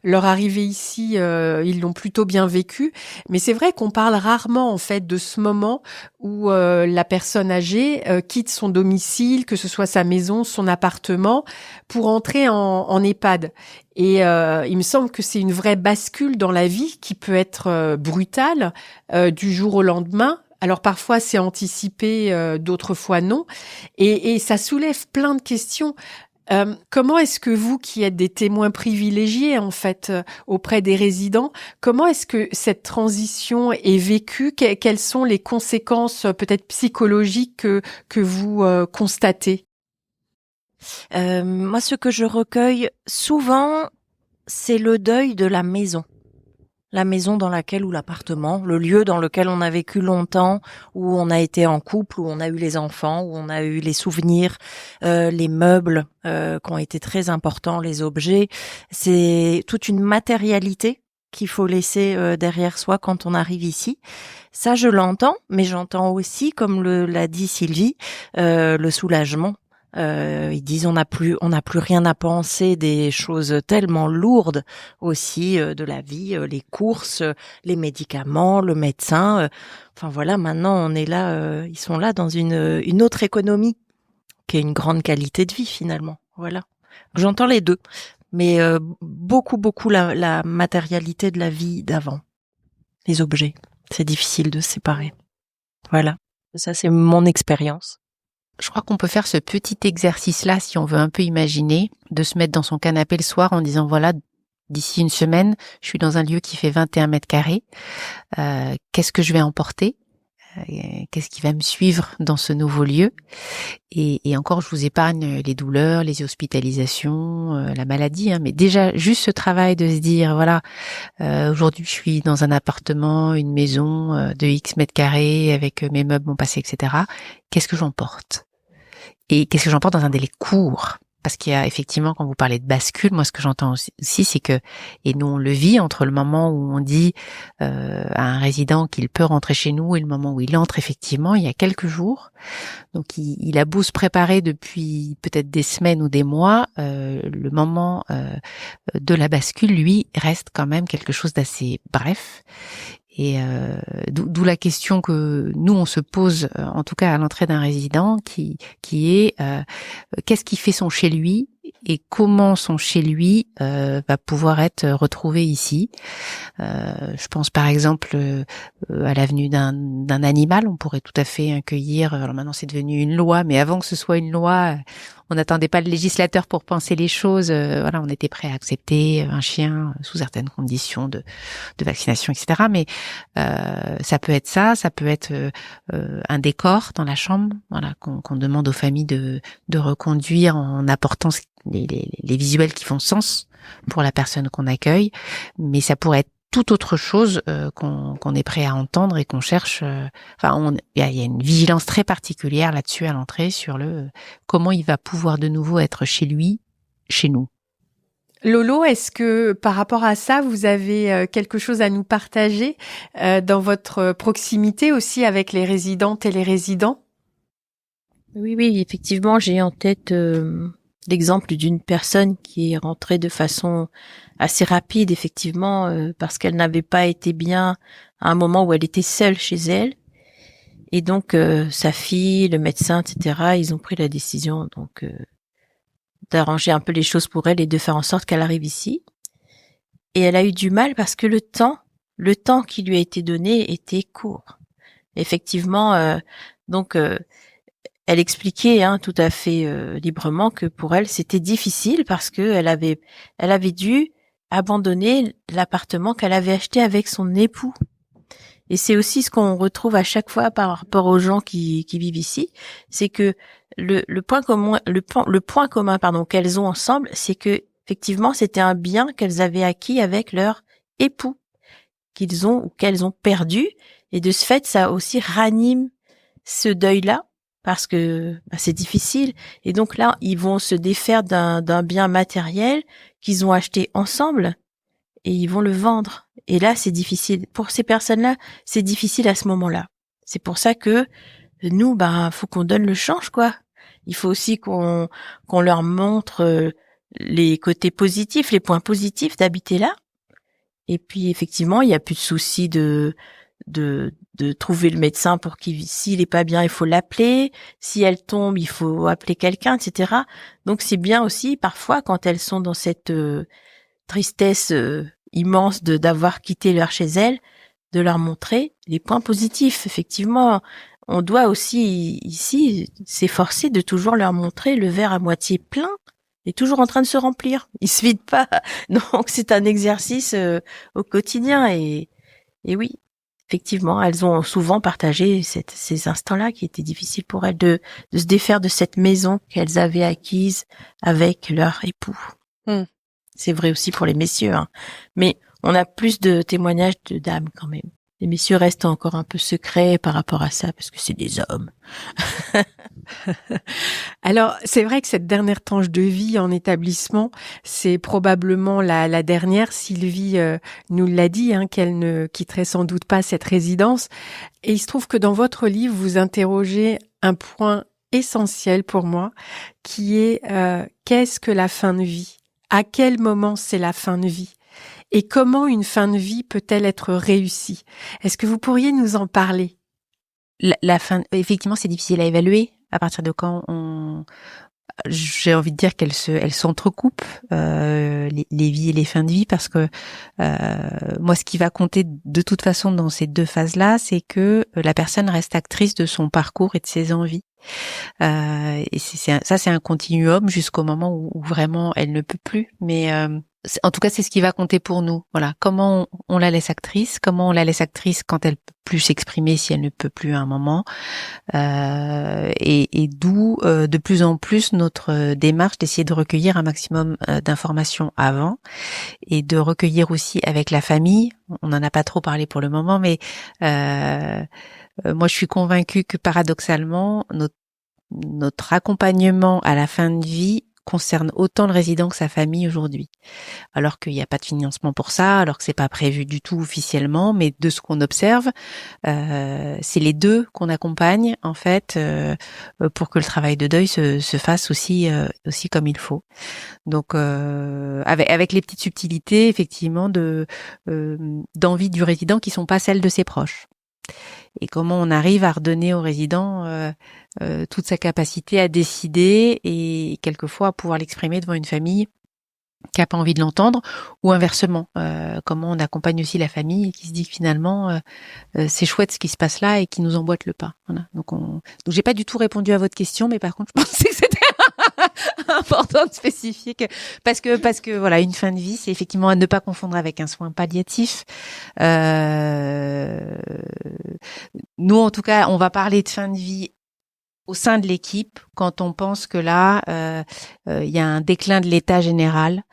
A: leur arrivée ici, ils l'ont plutôt bien vécu. Mais c'est vrai qu'on parle rarement en fait de ce moment où la personne âgée quitte son domicile, que ce soit sa maison, son appartement, pour entrer en EHPAD. Et il me semble que c'est une vraie bascule dans la vie qui peut être brutale du jour au lendemain. Alors parfois c'est anticipé, d'autres fois non. Et ça soulève plein de questions. Comment est-ce que vous, qui êtes des témoins privilégiés en fait auprès des résidents, comment est-ce que cette transition est vécue? Quelles sont les conséquences peut-être psychologiques que vous constatez?
F: Moi, ce que je recueille souvent, c'est le deuil de la maison. La maison dans laquelle, ou l'appartement, le lieu dans lequel on a vécu longtemps, où on a été en couple, où on a eu les enfants, où on a eu les souvenirs, les meubles qui ont été très importants, les objets. C'est toute une matérialité qu'il faut laisser derrière soi quand on arrive ici. Ça, je l'entends, mais j'entends aussi, comme l'a dit Sylvie, le soulagement. Ils disent on n'a plus rien à penser, des choses tellement lourdes aussi de la vie, les courses, les médicaments, le médecin. Enfin voilà, maintenant on est là, ils sont là dans une autre économie qui est une grande qualité de vie finalement. Voilà. J'entends les deux, mais beaucoup la matérialité de la vie d'avant, les objets. C'est difficile de se séparer. Voilà. Ça c'est mon expérience.
C: Je crois qu'on peut faire ce petit exercice-là, si on veut un peu imaginer, de se mettre dans son canapé le soir en disant, voilà, d'ici une semaine, je suis dans un lieu qui fait 21 mètres carrés. Qu'est-ce que je vais emporter? Qu'est-ce qui va me suivre dans ce nouveau lieu? Et encore, je vous épargne les douleurs, les hospitalisations, la maladie, mais déjà, juste ce travail de se dire, voilà, aujourd'hui, je suis dans un appartement, une maison de X mètres carrés, avec mes meubles, mon passé, etc. Qu'est-ce que j'emporte? Et qu'est-ce que j'emporte dans un délai court? Parce qu'il y a effectivement, quand vous parlez de bascule, moi ce que j'entends aussi, c'est que, et nous on le vit entre le moment où on dit à un résident qu'il peut rentrer chez nous et le moment où il entre effectivement, il y a quelques jours. Donc il a beau se préparer depuis peut-être des semaines ou des mois, le moment de la bascule, lui, reste quand même quelque chose d'assez bref. Et d'où la question que nous on se pose, en tout cas à l'entrée d'un résident, qui est qu'est-ce qui fait son chez lui et comment son chez lui va pouvoir être retrouvé ici. Je pense par exemple à l'avenue d'un animal, on pourrait tout à fait accueillir. Alors maintenant c'est devenu une loi, mais avant que ce soit une loi, on n'attendait pas le législateur pour penser les choses. Voilà, on était prêt à accepter un chien sous certaines conditions de vaccination, etc. Mais ça peut être ça peut être un décor dans la chambre, voilà, qu'on demande aux familles de reconduire en apportant les visuels qui font sens pour la personne qu'on accueille. Mais ça pourrait être toute autre chose qu'on est prêt à entendre et qu'on cherche. Il y a une vigilance très particulière là-dessus à l'entrée sur comment il va pouvoir de nouveau être chez lui, chez nous.
A: Lolo, est-ce que par rapport à ça, vous avez quelque chose à nous partager dans votre proximité aussi avec les résidentes et les résidents?
F: Oui, effectivement, j'ai en tête l'exemple d'une personne qui est rentrée de façon assez rapide, effectivement, parce qu'elle n'avait pas été bien à un moment où elle était seule chez elle. Et donc, sa fille, le médecin, etc., ils ont pris la décision donc d'arranger un peu les choses pour elle et de faire en sorte qu'elle arrive ici. Et elle a eu du mal parce que le temps qui lui a été donné était court. Effectivement, donc elle expliquait tout à fait librement que pour elle c'était difficile parce que elle avait dû abandonner l'appartement qu'elle avait acheté avec son époux. Et c'est aussi ce qu'on retrouve à chaque fois par rapport aux gens qui vivent ici, c'est que le point commun qu'elles ont ensemble, c'est que effectivement c'était un bien qu'elles avaient acquis avec leur époux qu'elles ont perdu, et de ce fait ça aussi ranime ce deuil-là parce que c'est difficile, et donc là ils vont se défaire d'un bien matériel qu'ils ont acheté ensemble et ils vont le vendre. Et là, c'est difficile. Pour ces personnes-là, c'est difficile à ce moment-là. C'est pour ça que nous, faut qu'on donne le change, quoi. Il faut aussi qu'on leur montre les côtés positifs, les points positifs d'habiter là. Et puis, effectivement, il n'y a plus de souci de trouver le médecin pour s'il est pas bien, il faut l'appeler. Si elle tombe, il faut appeler quelqu'un, etc. Donc, c'est bien aussi, parfois, quand elles sont dans cette tristesse immense d'avoir quitté leur chez elles, de leur montrer les points positifs. Effectivement, on doit aussi ici s'efforcer de toujours leur montrer le verre à moitié plein et toujours en train de se remplir. Il se vide pas. Donc c'est un exercice au quotidien, et oui, effectivement, elles ont souvent partagé ces instants-là qui étaient difficiles pour elles de se défaire de cette maison qu'elles avaient acquise avec leur époux. C'est vrai aussi pour les messieurs, mais on a plus de témoignages de dames quand même. Les messieurs restent encore un peu secrets par rapport à ça parce que c'est des hommes.
A: Alors, c'est vrai que cette dernière tranche de vie en établissement, c'est probablement la dernière. Sylvie nous l'a dit, qu'elle ne quitterait sans doute pas cette résidence. Et il se trouve que dans votre livre, vous interrogez un point essentiel pour moi, qui est qu'est-ce que la fin de vie ? À quel moment c'est la fin de vie ? Et comment une fin de vie peut-elle être réussie ? Est-ce que vous pourriez nous en parler ?
C: La fin, effectivement, c'est difficile à évaluer. À partir de quand j'ai envie de dire qu'elles s'entrecoupent, les vies et les fins de vie, parce que moi, ce qui va compter de toute façon dans ces deux phases-là, c'est que la personne reste actrice de son parcours et de ses envies. Et c'est un continuum jusqu'au moment où vraiment elle ne peut plus. Mais en tout cas, c'est ce qui va compter pour nous. Voilà, comment on la laisse actrice, comment on la laisse actrice quand elle peut plus s'exprimer, si elle ne peut plus à un moment, et d'où de plus en plus notre démarche d'essayer de recueillir un maximum d'informations avant, et de recueillir aussi avec la famille. On n'en a pas trop parlé pour le moment, mais moi je suis convaincue que paradoxalement notre accompagnement à la fin de vie concerne autant le résident que sa famille aujourd'hui, alors qu'il n'y a pas de financement pour ça, alors que c'est pas prévu du tout officiellement, mais de ce qu'on observe, c'est les deux qu'on accompagne en fait pour que le travail de deuil se fasse aussi comme il faut. Donc avec les petites subtilités effectivement d'envie du résident qui sont pas celles de ses proches. Et comment on arrive à redonner au résident toute sa capacité à décider et quelquefois à pouvoir l'exprimer devant une famille qui a pas envie de l'entendre, ou inversement, comment on accompagne aussi la famille et qui se dit que finalement c'est chouette ce qui se passe là et qui nous emboîte le pas. Voilà. Donc j'ai pas du tout répondu à votre question, mais par contre je pensais que c'était important de spécifier parce que voilà, une fin de vie, c'est effectivement à ne pas confondre avec un soin palliatif. Nous, en tout cas, on va parler de fin de vie au sein de l'équipe quand on pense que là, il y a un déclin de l'état général,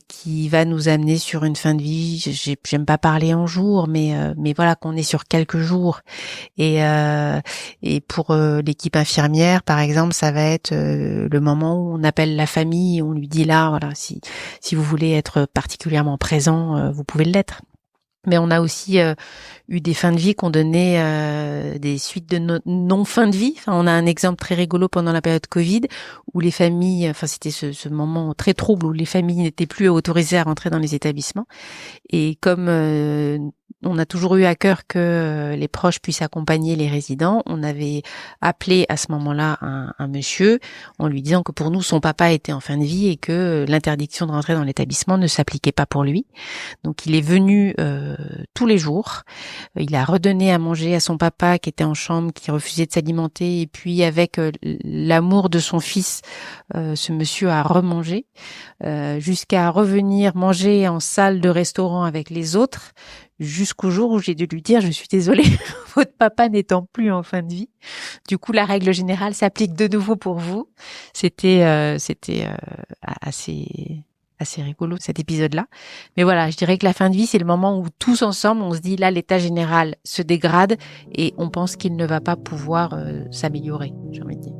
C: qui va nous amener sur une fin de vie. J'aime pas parler en jours, mais voilà, qu'on est sur quelques jours. Et pour l'équipe infirmière, par exemple, ça va être le moment où on appelle la famille et on lui dit là, voilà, si vous voulez être particulièrement présent, vous pouvez l'être. Mais on a aussi eu des fins de vie qu'on donnait des suites de non-fin de vie. Enfin, on a un exemple très rigolo pendant la période Covid où les familles, enfin c'était ce moment très trouble où les familles n'étaient plus autorisées à rentrer dans les établissements. Et comme on a toujours eu à cœur que les proches puissent accompagner les résidents, on avait appelé à ce moment-là un monsieur en lui disant que pour nous, son papa était en fin de vie et que l'interdiction de rentrer dans l'établissement ne s'appliquait pas pour lui. Donc il est venu tous les jours. Il a redonné à manger à son papa qui était en chambre, qui refusait de s'alimenter. Et puis avec l'amour de son fils, ce monsieur a remangé jusqu'à revenir manger en salle de restaurant avec les autres, jusqu'au jour où j'ai dû lui dire: je suis désolée, votre papa n'étant plus en fin de vie. Du coup, la règle générale s'applique de nouveau pour vous. C'était assez rigolo cet épisode-là. Mais voilà, je dirais que la fin de vie, c'est le moment où tous ensemble, on se dit là, l'état général se dégrade et on pense qu'il ne va pas pouvoir s'améliorer, j'ai envie de dire.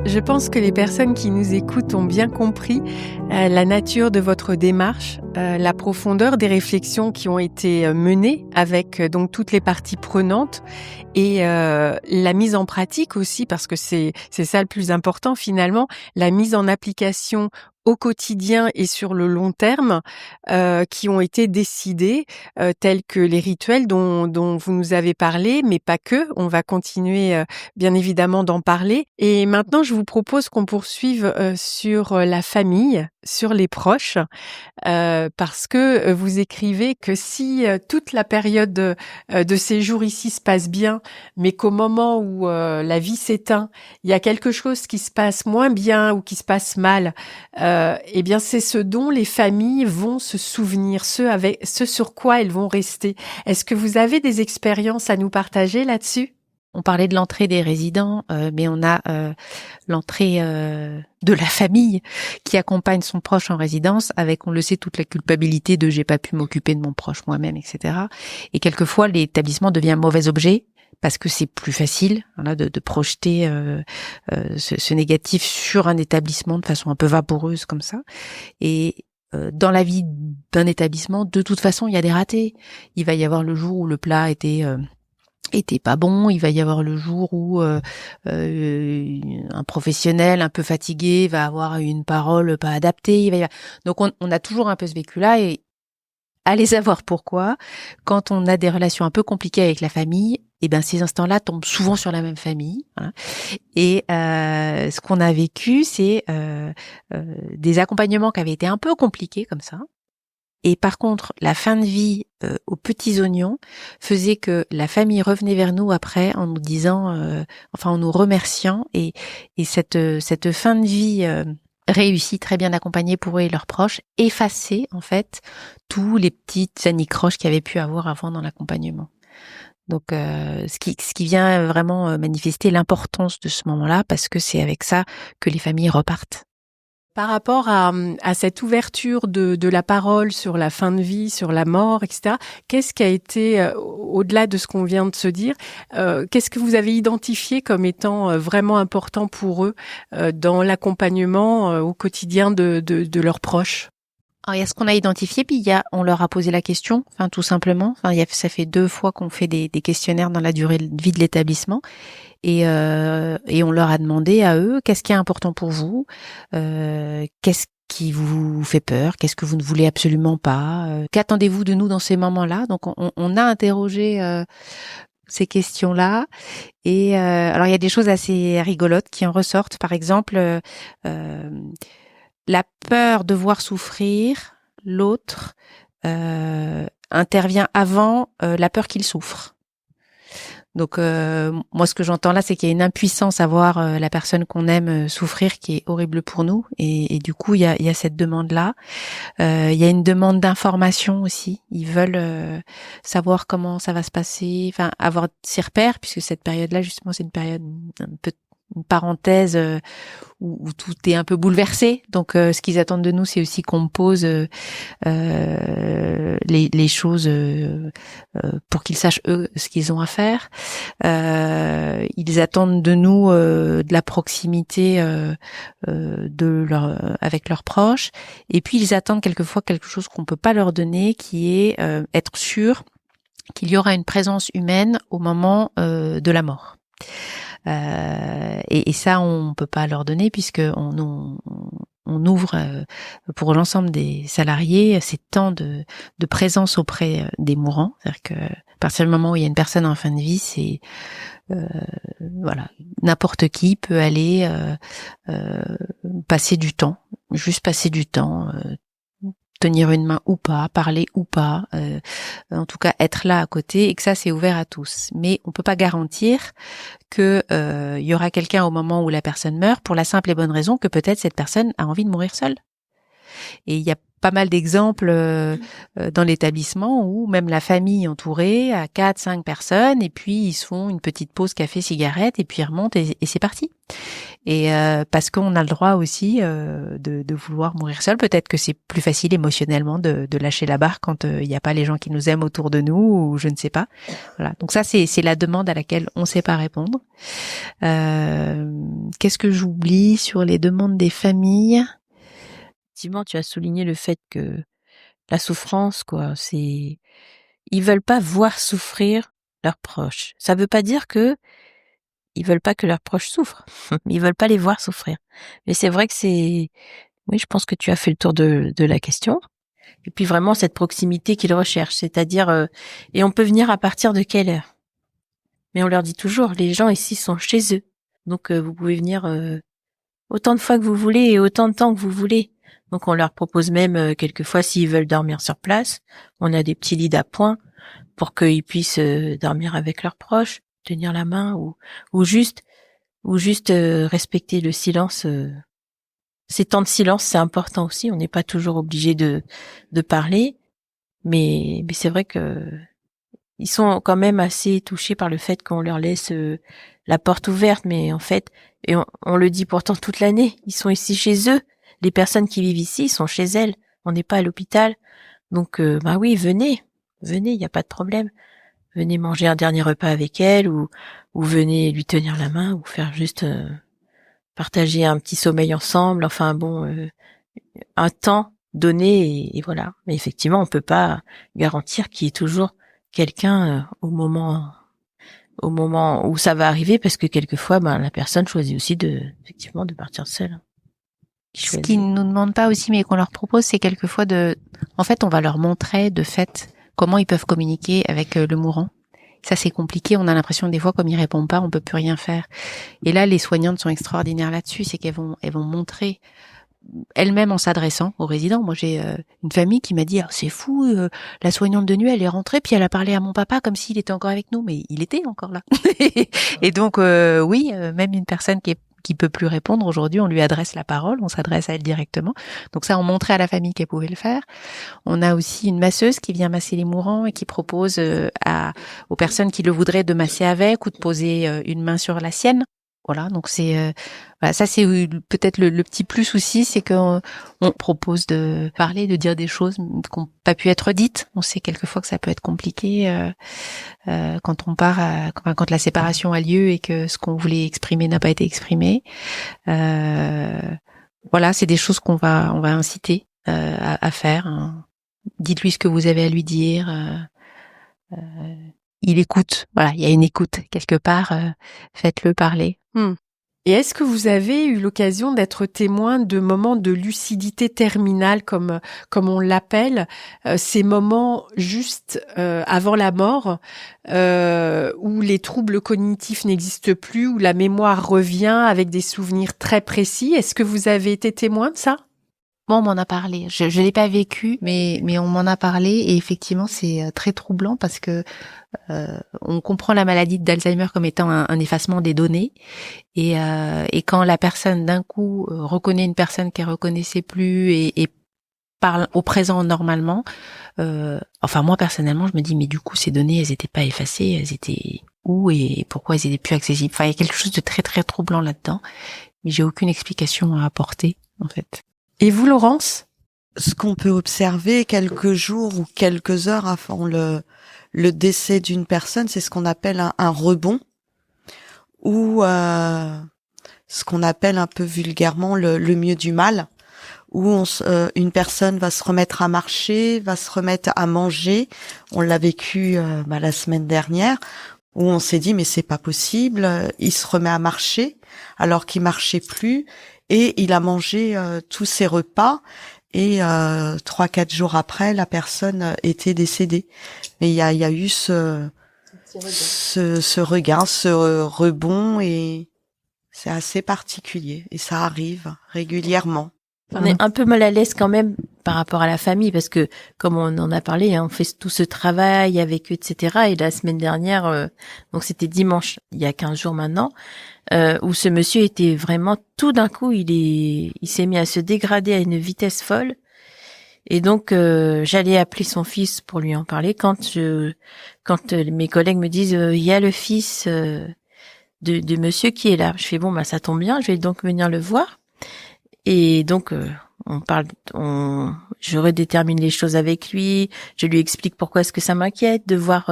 A: Je pense que les personnes qui nous écoutent ont bien compris la nature de votre démarche, la profondeur des réflexions qui ont été menées avec donc toutes les parties prenantes et la mise en pratique aussi, parce que c'est ça le plus important finalement, la mise en application au quotidien et sur le long terme qui ont été décidés, tels que les rituels dont vous nous avez parlé, mais pas que. On va continuer bien évidemment d'en parler. Et maintenant, je vous propose qu'on poursuive sur la famille, sur les proches, parce que vous écrivez que si toute la période de séjour ici se passe bien, mais qu'au moment où la vie s'éteint, il y a quelque chose qui se passe moins bien ou qui se passe mal, eh bien c'est ce dont les familles vont se souvenir, ce sur quoi elles vont rester. Est-ce que vous avez des expériences à nous partager là-dessus ?
C: On parlait de l'entrée des résidents, mais on a l'entrée de la famille qui accompagne son proche en résidence avec, on le sait, toute la culpabilité de j'ai pas pu m'occuper de mon proche moi-même, etc. Et quelquefois, l'établissement devient un mauvais objet parce que c'est plus facile, voilà, de projeter ce négatif sur un établissement de façon un peu vaporeuse comme ça. Et dans la vie d'un établissement, de toute façon, il y a des ratés. Il va y avoir le jour où le plat était pas bon, il va y avoir le jour où un professionnel un peu fatigué va avoir une parole pas adaptée. Donc on a toujours un peu ce vécu-là, et allez savoir pourquoi, quand on a des relations un peu compliquées avec la famille, eh ben ces instants-là tombent souvent sur la même famille. Hein. Et ce qu'on a vécu, c'est des accompagnements qui avaient été un peu compliqués comme ça. Et par contre, la fin de vie aux petits oignons faisait que la famille revenait vers nous après en nous disant, en nous remerciant, et cette fin de vie réussie, très bien accompagnée pour eux et leurs proches, effaçait en fait tous les petites anicroches qu'il y avait pu avoir avant dans l'accompagnement. Donc, ce qui vient vraiment manifester l'importance de ce moment-là, parce que c'est avec ça que les familles repartent.
A: Par rapport à cette ouverture de la parole sur la fin de vie, sur la mort, etc., qu'est-ce qui a été, au-delà de ce qu'on vient de se dire, qu'est-ce que vous avez identifié comme étant vraiment important pour eux dans l'accompagnement au quotidien de leurs proches ?
C: Alors, il y a ce qu'on a identifié, puis on leur a posé la question, tout simplement. Ça fait 2 fois qu'on fait des questionnaires dans la durée de vie de l'établissement. Et on leur a demandé à eux, qu'est-ce qui est important pour vous, qu'est-ce qui vous fait peur, qu'est-ce que vous ne voulez absolument pas, qu'attendez-vous de nous dans ces moments-là. Donc on a interrogé ces questions-là, et alors il y a des choses assez rigolotes qui en ressortent. Par exemple, la peur de voir souffrir l'autre intervient avant la peur qu'il souffre. Donc moi ce que j'entends là, c'est qu'il y a une impuissance à voir la personne qu'on aime souffrir qui est horrible pour nous, et du coup il y a cette demande là. Il y a une demande d'information aussi. Ils veulent savoir comment ça va se passer, enfin avoir ses repères, puisque cette période-là justement c'est une période un peu une parenthèse où tout est un peu bouleversé. Donc ce qu'ils attendent de nous, c'est aussi qu'on pose les choses pour qu'ils sachent eux ce qu'ils ont à faire. Ils attendent de nous de la proximité avec leurs proches, et puis ils attendent quelquefois quelque chose qu'on peut pas leur donner, qui est être sûr qu'il y aura une présence humaine au moment de la mort. Et ça, on peut pas leur donner, puisque on ouvre pour l'ensemble des salariés ces temps de présence auprès des mourants. C'est-à-dire que à partir du moment où il y a une personne en fin de vie, c'est voilà, n'importe qui peut aller passer du temps, juste passer du temps, tenir une main ou pas, parler ou pas, en tout cas être là à côté, et que ça c'est ouvert à tous. Mais on peut pas garantir que il y aura quelqu'un au moment où la personne meurt, pour la simple et bonne raison que peut-être cette personne a envie de mourir seule. Et il y a pas mal d'exemples dans l'établissement où même la famille entourée à 4-5 personnes, et puis ils se font une petite pause café-cigarette, et puis ils remontent et c'est parti. Et parce qu'on a le droit aussi de vouloir mourir seul. Peut-être que c'est plus facile émotionnellement de lâcher la barre quand il n'y a pas les gens qui nous aiment autour de nous, ou je ne sais pas. Voilà. Donc ça, c'est la demande à laquelle on ne sait pas répondre. Qu'est-ce que j'oublie sur les demandes des familles ?
F: Effectivement, tu as souligné le fait que la souffrance, quoi, ils veulent pas voir souffrir leurs proches. Ça veut pas dire que ils veulent pas que leurs proches souffrent, mais ils veulent pas les voir souffrir. Mais c'est vrai que oui, je pense que tu as fait le tour de la question. Et puis vraiment cette proximité qu'ils recherchent, c'est-à-dire, et on peut venir à partir de quelle heure? Mais on leur dit toujours, les gens ici sont chez eux. Donc vous pouvez venir autant de fois que vous voulez et autant de temps que vous voulez. Donc on leur propose même quelquefois, s'ils veulent dormir sur place, on a des petits lits d'appoint pour qu'ils puissent dormir avec leurs proches, tenir la main, ou juste respecter le silence. Ces temps de silence, c'est important aussi. On n'est pas toujours obligé de parler, mais c'est vrai que ils sont quand même assez touchés par le fait qu'on leur laisse la porte ouverte. Mais en fait, et on le dit pourtant toute l'année, ils sont ici chez eux. Les personnes qui vivent ici sont chez elles. On n'est pas à l'hôpital. Donc, bah oui, venez, il n'y a pas de problème. Venez manger un dernier repas avec elle, ou venez lui tenir la main, ou faire juste partager un petit sommeil ensemble. Enfin bon, un temps donné, et voilà. Mais effectivement, on peut pas garantir qu'il y ait toujours quelqu'un au moment où ça va arriver, parce que quelquefois, la personne choisit aussi effectivement de partir seule.
C: Ce qu'ils nous demandent pas aussi, mais qu'on leur propose, c'est quelquefois en fait, on va leur montrer de fait comment ils peuvent communiquer avec le mourant. Ça, c'est compliqué. On a l'impression que des fois, comme il répond pas, on peut plus rien faire. Et là, les soignantes sont extraordinaires là-dessus. C'est qu'elles vont montrer elles-mêmes en s'adressant aux résidents. Moi, j'ai une famille qui m'a dit c'est fou, la soignante de nuit, elle est rentrée, puis elle a parlé à mon papa comme s'il était encore avec nous, mais il était encore là. Et donc, oui, même une personne qui peut plus répondre aujourd'hui, on lui adresse la parole, on s'adresse à elle directement. Donc ça, on montrait à la famille qu'elle pouvait le faire. On a aussi une masseuse qui vient masser les mourants et qui propose aux personnes qui le voudraient de masser avec, ou de poser une main sur la sienne. Voilà, donc c'est ça, c'est peut-être le petit plus aussi, c'est qu'on propose de parler, de dire des choses qui n'ont pas pu être dites. On sait quelquefois que ça peut être compliqué quand on quand la séparation a lieu et que ce qu'on voulait exprimer n'a pas été exprimé. Voilà, c'est des choses on va inciter à faire. Hein. Dites-lui ce que vous avez à lui dire. Il écoute. Voilà, il y a une écoute quelque part. Faites-le parler.
A: Et est-ce que vous avez eu l'occasion d'être témoin de moments de lucidité terminale, comme on l'appelle, ces moments juste avant la mort, où les troubles cognitifs n'existent plus, où la mémoire revient avec des souvenirs très précis? Est-ce que vous avez été témoin de ça?
C: Moi, on m'en a parlé. Je l'ai pas vécu, mais on m'en a parlé et effectivement, c'est très troublant parce que on comprend la maladie d'Alzheimer comme étant un effacement des données et quand la personne d'un coup reconnaît une personne qu'elle reconnaissait plus et parle au présent normalement, enfin moi personnellement, je me dis mais du coup ces données, elles étaient pas effacées, elles étaient où et pourquoi elles étaient plus accessibles. Enfin, il y a quelque chose de très très troublant là-dedans, mais j'ai aucune explication à apporter en fait.
A: Et vous, Laurence?
E: Ce qu'on peut observer quelques jours ou quelques heures avant le décès d'une personne, c'est ce qu'on appelle un rebond, ou ce qu'on appelle un peu vulgairement le mieux du mal, où une personne va se remettre à marcher, va se remettre à manger. On l'a vécu la semaine dernière, où on s'est dit mais c'est pas possible, il se remet à marcher alors qu'il marchait plus et il a mangé tous ses repas et 3-4 jours après la personne était décédée. Mais il y a eu ce regain, ce rebond et c'est assez particulier et ça arrive régulièrement.
F: On est un peu mal à l'aise quand même par rapport à la famille parce que, comme on en a parlé, on fait tout ce travail avec eux, etc. Et la semaine dernière, donc c'était dimanche, il y a 15 jours maintenant, où ce monsieur était vraiment, tout d'un coup, il s'est mis à se dégrader à une vitesse folle. Et donc, j'allais appeler son fils pour lui en parler quand mes collègues me disent, il y a le fils de monsieur qui est là. Je fais, bon, ça tombe bien, je vais donc venir le voir. Et donc, je redétermine les choses avec lui, je lui explique pourquoi est-ce que ça m'inquiète de voir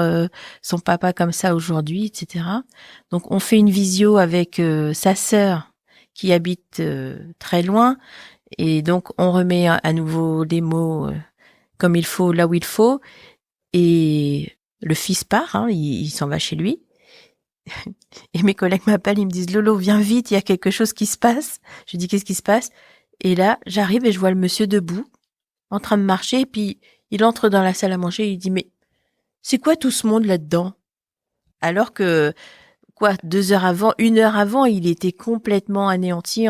F: son papa comme ça aujourd'hui, etc. Donc, on fait une visio avec sa sœur qui habite très loin, et donc on remet à nouveau les mots comme il faut, là où il faut, et le fils part, il s'en va chez lui. Et mes collègues m'appellent, ils me disent « Lolo, viens vite, il y a quelque chose qui se passe. » Je dis « Qu'est-ce qui se passe ?» Et là, j'arrive et je vois le monsieur debout, en train de marcher, et puis il entre dans la salle à manger et il dit « Mais c'est quoi tout ce monde là-dedans ?» Alors que, 2 heures avant, 1 heure avant, il était complètement anéanti,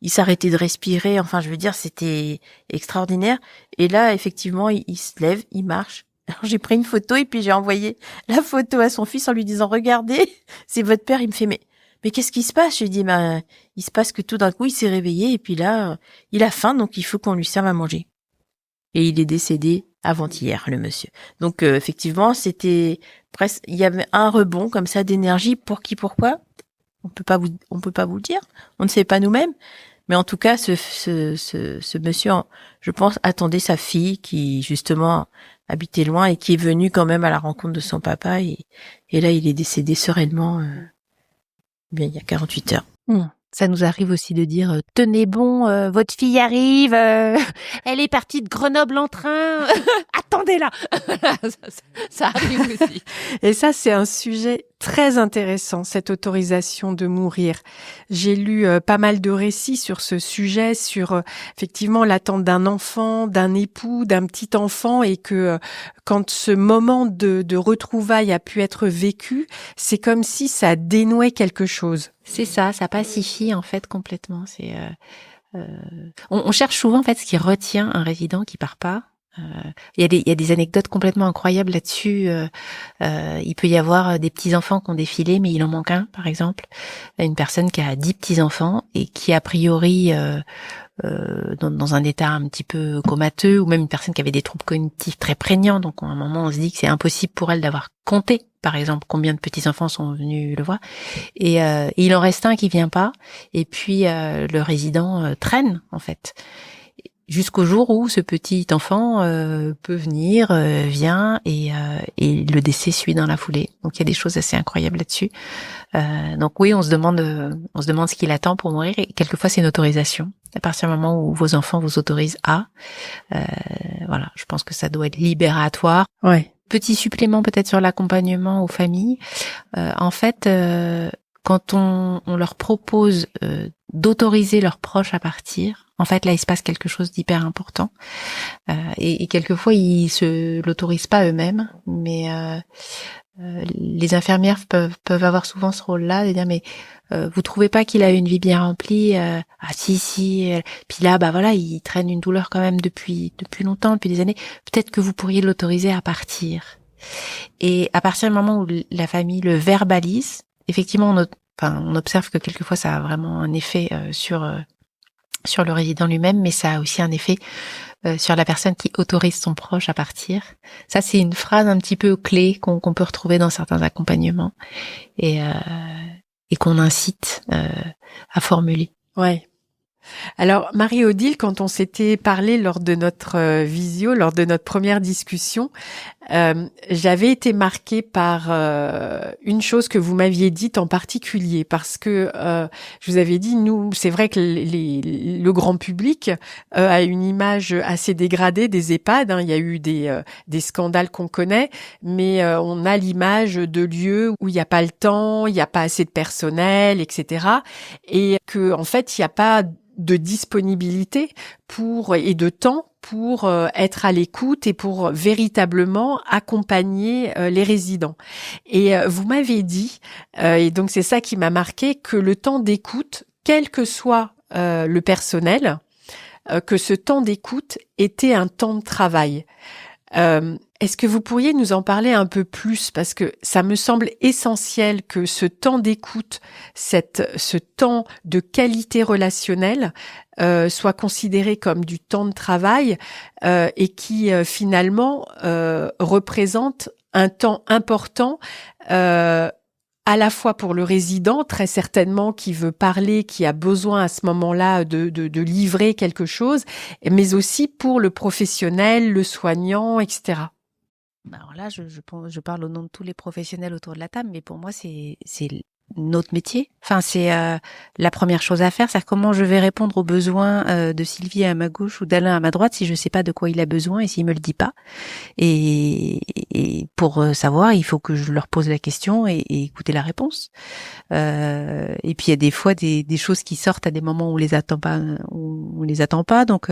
F: il s'arrêtait de respirer, enfin je veux dire, c'était extraordinaire. Et là, effectivement, il se lève, il marche. Alors j'ai pris une photo et puis j'ai envoyé la photo à son fils en lui disant « Regardez, c'est votre père ». Il me fait « Mais qu'est-ce qui se passe ?» Je lui dis « il se passe que tout d'un coup, il s'est réveillé et puis là, il a faim, donc il faut qu'on lui serve à manger. » Et il est décédé avant-hier, le monsieur. Donc effectivement, c'était presque, il y avait un rebond comme ça d'énergie. Pourquoi on peut pas vous le dire. On ne sait pas nous-mêmes. Mais en tout cas, ce monsieur, je pense, attendait sa fille qui justement habitait loin et qui est venue quand même à la rencontre de son papa et là il est décédé sereinement bien il y a 48 heures.
C: Ça nous arrive aussi de dire tenez bon, votre fille arrive, elle est partie de Grenoble en train, attendez-la. ça arrive aussi.
A: Et ça, c'est un sujet très intéressant, cette autorisation de mourir. J'ai lu pas mal de récits sur ce sujet, sur effectivement l'attente d'un enfant, d'un époux, d'un petit enfant, et que quand ce moment de retrouvailles a pu être vécu, c'est comme si ça dénouait quelque chose.
C: C'est ça pacifie en fait complètement. C'est on cherche souvent en fait ce qui retient un résident qui part pas. Il y a des anecdotes complètement incroyables là-dessus. Il peut y avoir des petits-enfants qui ont défilé, mais il en manque un, par exemple. Une personne qui a 10 petits-enfants et qui, a priori, dans un état un petit peu comateux, ou même une personne qui avait des troubles cognitifs très prégnants. Donc, à un moment, on se dit que c'est impossible pour elle d'avoir compté, par exemple, combien de petits-enfants sont venus le voir. Et il en reste un qui vient pas. Et puis, le résident traîne, en fait. Jusqu'au jour où ce petit enfant peut venir, vient et le décès suit dans la foulée. Donc il y a des choses assez incroyables là-dessus. Donc oui, on se demande ce qu'il attend pour mourir et quelquefois c'est une autorisation. À partir du moment où vos enfants vous autorisent à, voilà, je pense que ça doit être libératoire.
A: Ouais.
C: Petit supplément peut-être sur l'accompagnement aux familles. En fait, quand on leur propose d'autoriser leurs proches à partir, en fait, là, il se passe quelque chose d'hyper important. Et quelquefois, ils se l'autorisent pas eux-mêmes, mais les infirmières peuvent avoir souvent ce rôle-là de dire mais vous trouvez pas qu'il a une vie bien remplie? Ah si. Puis là, bah voilà, il traîne une douleur quand même depuis longtemps, depuis des années. Peut-être que vous pourriez l'autoriser à partir. Et à partir du moment où la famille le verbalise, effectivement, on observe que quelquefois ça a vraiment un effet sur le résident lui-même, mais ça a aussi un effet sur la personne qui autorise son proche à partir. Ça, c'est une phrase un petit peu clé qu'on peut retrouver dans certains accompagnements et qu'on incite à formuler.
A: Ouais. Alors, Marie-Odile, quand on s'était parlé lors de notre visio, lors de notre première discussion, j'avais été marquée par une chose que vous m'aviez dite en particulier, parce que je vous avais dit, nous, c'est vrai que le grand public a une image assez dégradée des EHPAD. Hein. Il y a eu des scandales qu'on connaît, mais on a l'image de lieux où il n'y a pas le temps, il n'y a pas assez de personnel, etc. Et que, en fait, il n'y a pas de disponibilité et de temps pour être à l'écoute et pour véritablement accompagner les résidents. Et vous m'avez dit, et donc c'est ça qui m'a marqué, que le temps d'écoute, quel que soit le personnel, que ce temps d'écoute était un temps de travail. Est-ce que vous pourriez nous en parler un peu plus, parce que ça me semble essentiel que ce temps d'écoute, ce temps de qualité relationnelle soit considéré comme du temps de travail et qui finalement représente un temps important à la fois pour le résident, très certainement, qui veut parler, qui a besoin à ce moment-là de livrer quelque chose, mais aussi pour le professionnel, le soignant, etc.
C: Alors là, je parle au nom de tous les professionnels autour de la table, mais pour moi, c'est notre métier. Enfin, c'est la première chose à faire, c'est comment je vais répondre aux besoins de Sylvie à ma gauche ou d'Alain à ma droite si je sais pas de quoi il a besoin et s'il me le dit pas. Et pour savoir, il faut que je leur pose la question et écouter la réponse. Et puis il y a des fois des choses qui sortent à des moments où on les attend pas, donc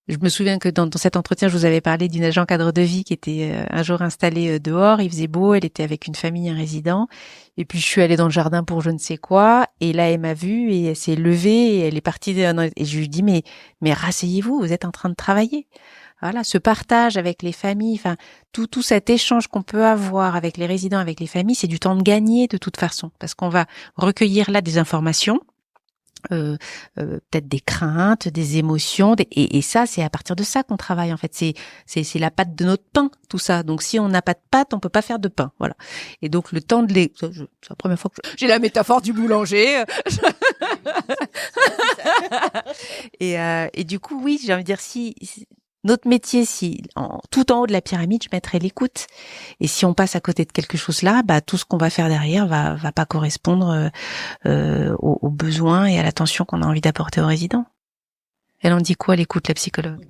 C: je me souviens que dans cet entretien, je vous avais parlé d'une agent cadre de vie qui était un jour installée dehors. Il faisait beau, elle était avec une famille, un résident. Et puis, je suis allée dans le jardin pour je ne sais quoi. Et là, elle m'a vue et elle s'est levée et elle est partie. Et je lui dis, mais rasseyez-vous, vous êtes en train de travailler. Voilà, ce partage avec les familles, enfin, tout cet échange qu'on peut avoir avec les résidents, avec les familles, c'est du temps de gagner de toute façon. Parce qu'on va recueillir là des informations. Peut-être des craintes, des émotions, et ça, c'est à partir de ça qu'on travaille en fait. C'est la pâte de notre pain, tout ça. Donc si on n'a pas de pâte, on peut pas faire de pain, voilà. Et donc le temps c'est la première fois que j'ai la métaphore du boulanger. Et du coup, oui, j'ai envie de dire si notre métier, tout en haut de la pyramide, je mettrais l'écoute. Et si on passe à côté de quelque chose là, bah tout ce qu'on va faire derrière va pas correspondre aux besoins et à l'attention qu'on a envie d'apporter aux résidents. Elle en dit quoi, l'écoute, la psychologue?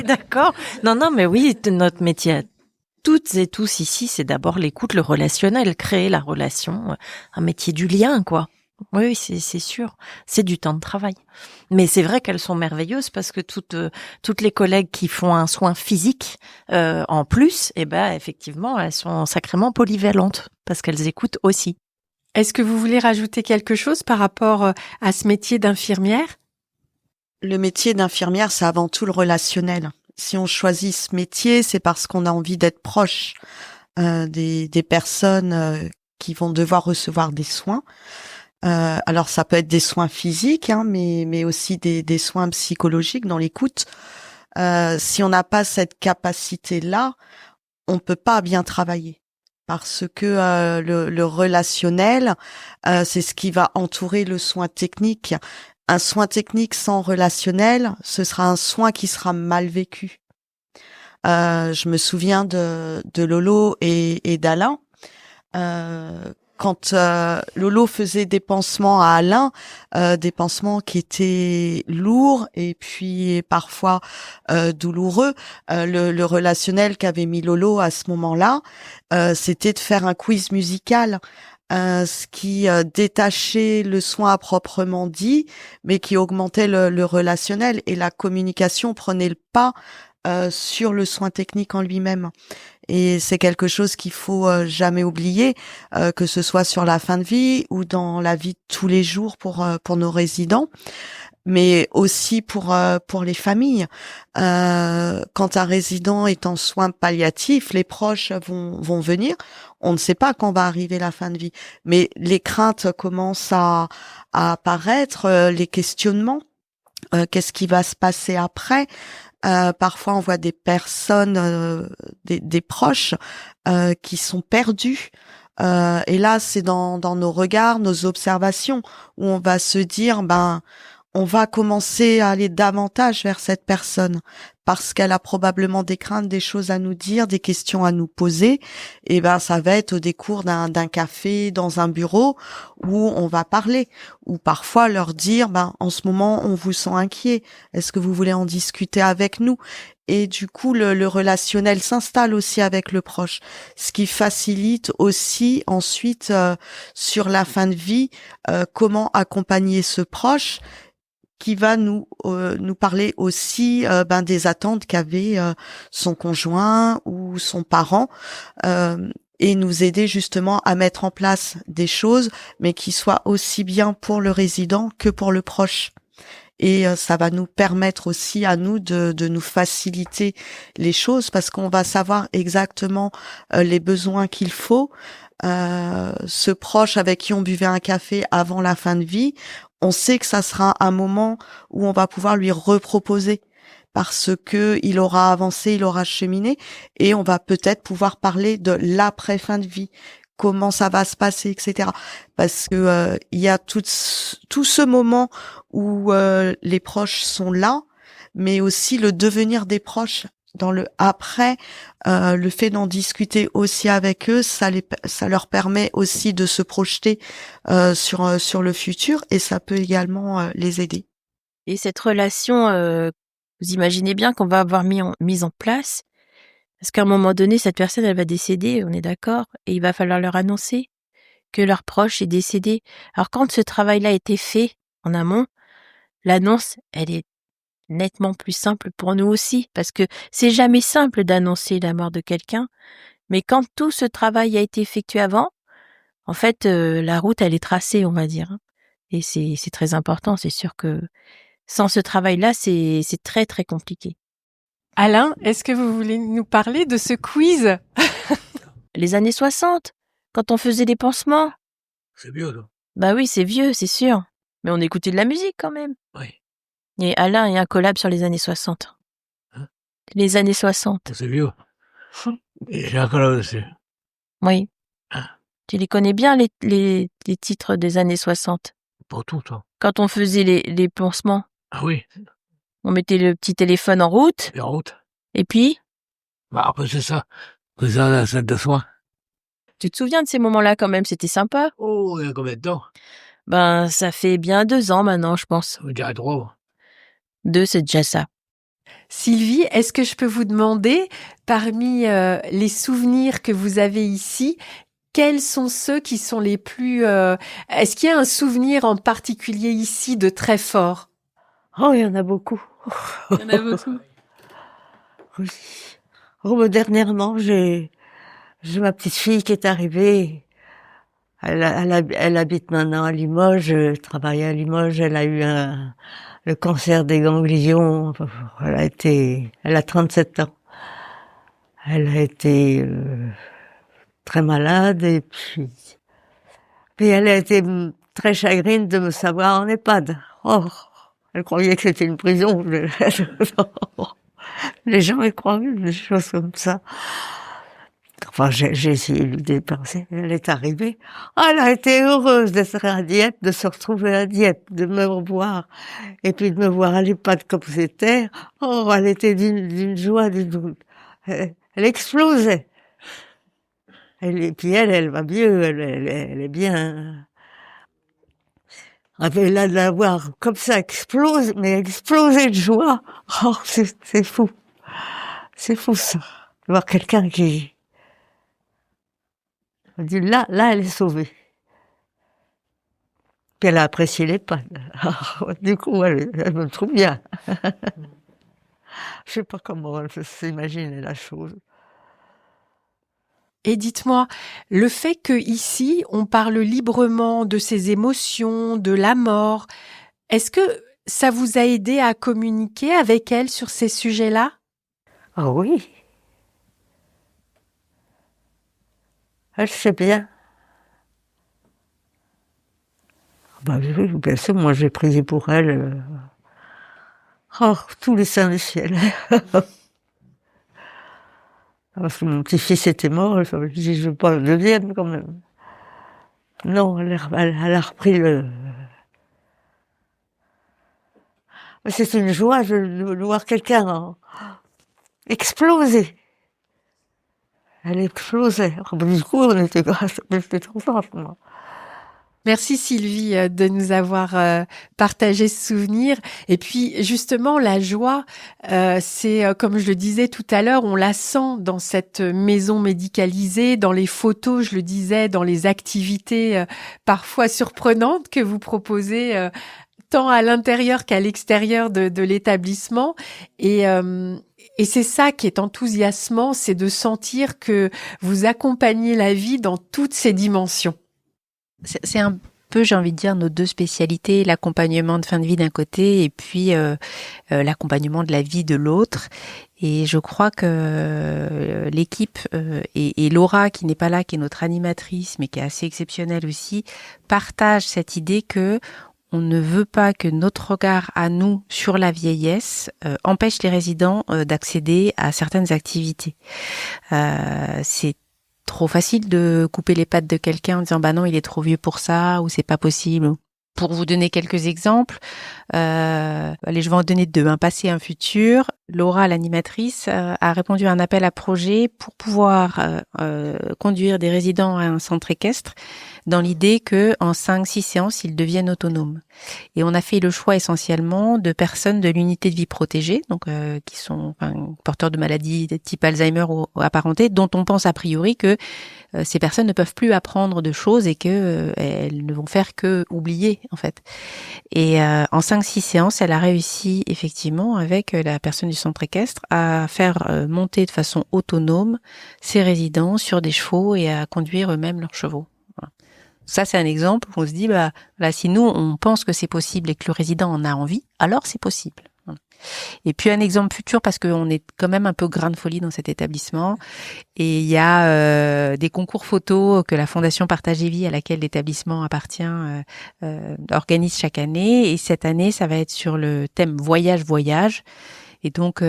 G: D'accord. Non, mais oui, notre métier, toutes et tous ici, c'est d'abord l'écoute, le relationnel, créer la relation, un métier du lien, quoi. Oui, c'est sûr. C'est du temps de travail. Mais c'est vrai qu'elles sont merveilleuses parce que toutes les collègues qui font un soin physique en plus, effectivement, elles sont sacrément polyvalentes parce qu'elles écoutent aussi.
A: Est-ce que vous voulez rajouter quelque chose par rapport à ce métier d'infirmière?
E: Le métier d'infirmière, c'est avant tout le relationnel. Si on choisit ce métier, c'est parce qu'on a envie d'être proche des personnes qui vont devoir recevoir des soins. Alors ça peut être des soins physiques, hein, mais aussi des soins psychologiques dans l'écoute. Si on n'a pas cette capacité-là, on peut pas bien travailler parce que le relationnel, c'est ce qui va entourer le soin technique. Un soin technique sans relationnel, ce sera un soin qui sera mal vécu. Je me souviens de Lolo et d'Alain. Quand Lolo faisait des pansements à Alain, des pansements qui étaient lourds et puis parfois douloureux, le relationnel qu'avait mis Lolo à ce moment-là, c'était de faire un quiz musical, ce qui détachait le soin à proprement dit, mais qui augmentait le relationnel, et la communication prenait le pas sur le soin technique en lui-même. Et c'est quelque chose qu'il faut jamais oublier, que ce soit sur la fin de vie ou dans la vie de tous les jours pour nos résidents, mais aussi pour les familles. Quand un résident est en soins palliatifs, les proches vont venir. On ne sait pas quand va arriver la fin de vie, mais les craintes commencent à apparaître, les questionnements. Qu'est-ce qui va se passer après? Parfois, on voit des personnes, des proches, qui sont perdus. Et là, c'est dans nos regards, nos observations, où on va se dire, on va commencer à aller davantage vers cette personne parce qu'elle a probablement des craintes, des choses à nous dire, des questions à nous poser. Et ça va être au décours d'un café, dans un bureau où on va parler, ou parfois leur dire, en ce moment, on vous sent inquiet. Est-ce que vous voulez en discuter avec nous? Et du coup, le relationnel s'installe aussi avec le proche, ce qui facilite aussi ensuite sur la fin de vie comment accompagner ce proche, qui va nous parler aussi des attentes qu'avait son conjoint ou son parent, et nous aider justement à mettre en place des choses, mais qui soient aussi bien pour le résident que pour le proche. Et ça va nous permettre aussi à nous de nous faciliter les choses, parce qu'on va savoir exactement les besoins qu'il faut. Ce proche avec qui on buvait un café avant la fin de vie, on sait que ça sera un moment où on va pouvoir lui reproposer, parce que il aura avancé, il aura cheminé, et on va peut-être pouvoir parler de l'après fin de vie, comment ça va se passer, etc. Parce que il y a tout ce moment où les proches sont là, mais aussi le devenir des proches dans le après, le fait d'en discuter aussi avec eux, ça leur permet aussi de se projeter sur le futur, et ça peut également les aider.
F: Et cette relation, vous imaginez bien qu'on va avoir mis en place, parce qu'à un moment donné, cette personne, elle va décéder, on est d'accord, et il va falloir leur annoncer que leur proche est décédé. Alors quand ce travail-là a été fait en amont, l'annonce, elle est nettement plus simple pour nous aussi, parce que c'est jamais simple d'annoncer la mort de quelqu'un, mais quand tout ce travail a été effectué avant, en fait, la route, elle est tracée, on va dire. Et c'est très important. C'est sûr que sans ce travail-là, c'est très, très compliqué.
A: Alain, est-ce que vous voulez nous parler de ce quiz?
F: Les années 60, quand on faisait des pansements.
D: C'est vieux, ça.
F: Bah oui, c'est vieux, c'est sûr. Mais on écoutait de la musique quand même.
D: Oui.
F: Et Alain, il y a un collab sur les années 60.
D: Hein?
F: Les années 60.
D: C'est vieux. Et j'ai un collab dessus.
F: Oui.
D: Hein?
F: Tu les connais bien, les titres des années 60?
D: Pas tout, toi.
F: Quand on faisait les pansements,
D: Ah oui.
F: on mettait le petit téléphone en route.
D: Et en route.
F: Et puis,
D: Après, c'est ça. C'est ça, la salle de soins.
F: tu te souviens de ces moments-là quand même, c'était sympa.
D: Oh, il y a combien de temps?
F: Ça fait bien 2 ans maintenant, je pense.
D: On dirait 3.
F: 2, c'est déjà ça.
A: Sylvie, est-ce que je peux vous demander, parmi les souvenirs que vous avez ici, quels sont ceux qui sont les plus... Est-ce qu'il y a un souvenir en particulier ici de très fort?
B: Oh, il y en a beaucoup.
F: Il y en a beaucoup.
B: Oui. Oh, dernièrement, j'ai ma petite fille qui est arrivée. Elle habite maintenant à Limoges, travaille à Limoges. Elle a eu le cancer des ganglions. Elle a 37 ans. Elle a été très malade, et puis elle a été très chagrine de me savoir en EHPAD. Oh, elle croyait que c'était une prison. Les gens y croient, des choses comme ça. Enfin, j'ai essayé de lui dépenser. Elle est arrivée. Elle a été heureuse d'être à Dieppe, de se retrouver à Dieppe, de me revoir. Et puis de me voir à l'EHPAD comme c'était. Oh, elle était d'une joie, elle explosait. Et puis elle va mieux, elle est bien. Avec là de la voir comme ça explose, mais exploser de joie. Oh, c'est fou. C'est fou ça. De voir quelqu'un qui... On dit là, elle est sauvée. Puis elle a apprécié l'EHPAD. Du coup, elle me trouve bien. Je sais pas comment elle s'imaginer la chose.
A: Et dites-moi, le fait que ici on parle librement de ses émotions, de la mort, est-ce que ça vous a aidé à communiquer avec elle sur ces sujets-là?
B: Ah oui. Elle sait bien. Bah oui, bien sûr, moi j'ai prié pour elle. Oh, tous les saints du ciel. Parce que mon petit-fils était mort, je dis, je veux pas le deuxième quand même. Non, elle a repris le... Mais c'est une joie de voir quelqu'un exploser. Elle explosait. Du coup, j'étais contente, moi.
A: Merci Sylvie de nous avoir partagé ce souvenir. Et puis justement, la joie, c'est comme je le disais tout à l'heure, on la sent dans cette maison médicalisée, dans les photos, je le disais, dans les activités parfois surprenantes que vous proposez tant à l'intérieur qu'à l'extérieur de l'établissement. Et c'est ça qui est enthousiasmant, c'est de sentir que vous accompagnez la vie dans toutes ses dimensions.
C: C'est un peu, j'ai envie de dire, nos deux spécialités, l'accompagnement de fin de vie d'un côté et puis l'accompagnement de la vie de l'autre. Et je crois que l'équipe et Laura, qui n'est pas là, qui est notre animatrice, mais qui est assez exceptionnelle aussi, partagent cette idée que on ne veut pas que notre regard à nous sur la vieillesse empêche les résidents d'accéder à certaines activités. C'est trop facile de couper les pattes de quelqu'un en disant bah non, il est trop vieux pour ça ou c'est pas possible. Pour vous donner quelques exemples, allez, je vais en donner deux, un passé et un futur. Laura, l'animatrice, a répondu à un appel à projet pour pouvoir conduire des résidents à un centre équestre dans l'idée que en 5-6 séances, ils deviennent autonomes. Et on a fait le choix essentiellement de personnes de l'unité de vie protégée, donc qui sont porteurs de maladies de type Alzheimer ou apparentées, dont on pense a priori que ces personnes ne peuvent plus apprendre de choses et que elles ne vont faire que oublier en fait. Et en 5-6 séances, elle a réussi effectivement avec la personne du centre équestre à faire monter de façon autonome ses résidents sur des chevaux et à conduire eux-mêmes leurs chevaux. Voilà. Ça, c'est un exemple où on se dit, bah, là, si nous, on pense que c'est possible et que le résident en a envie, alors c'est possible. Voilà. Et puis un exemple futur, parce qu'on est quand même un peu grain de folie dans cet établissement. Et il y a des concours photos que la Fondation Partage et Vie, à laquelle l'établissement appartient, organise chaque année. Et cette année, ça va être sur le thème voyage. Et donc...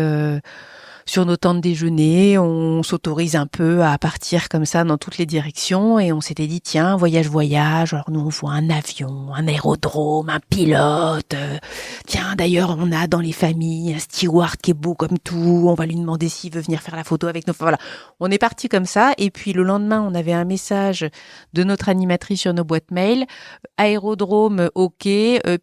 C: sur nos temps de déjeuner, on s'autorise un peu à partir comme ça dans toutes les directions et on s'était dit tiens, voyage. Alors nous on voit un avion, un aérodrome, un pilote. Tiens, d'ailleurs, on a dans les familles un steward qui est beau comme tout, on va lui demander s'il veut venir faire la photo avec nous. Voilà. On est parti comme ça et puis le lendemain, on avait un message de notre animatrice sur nos boîtes mail. Aérodrome OK,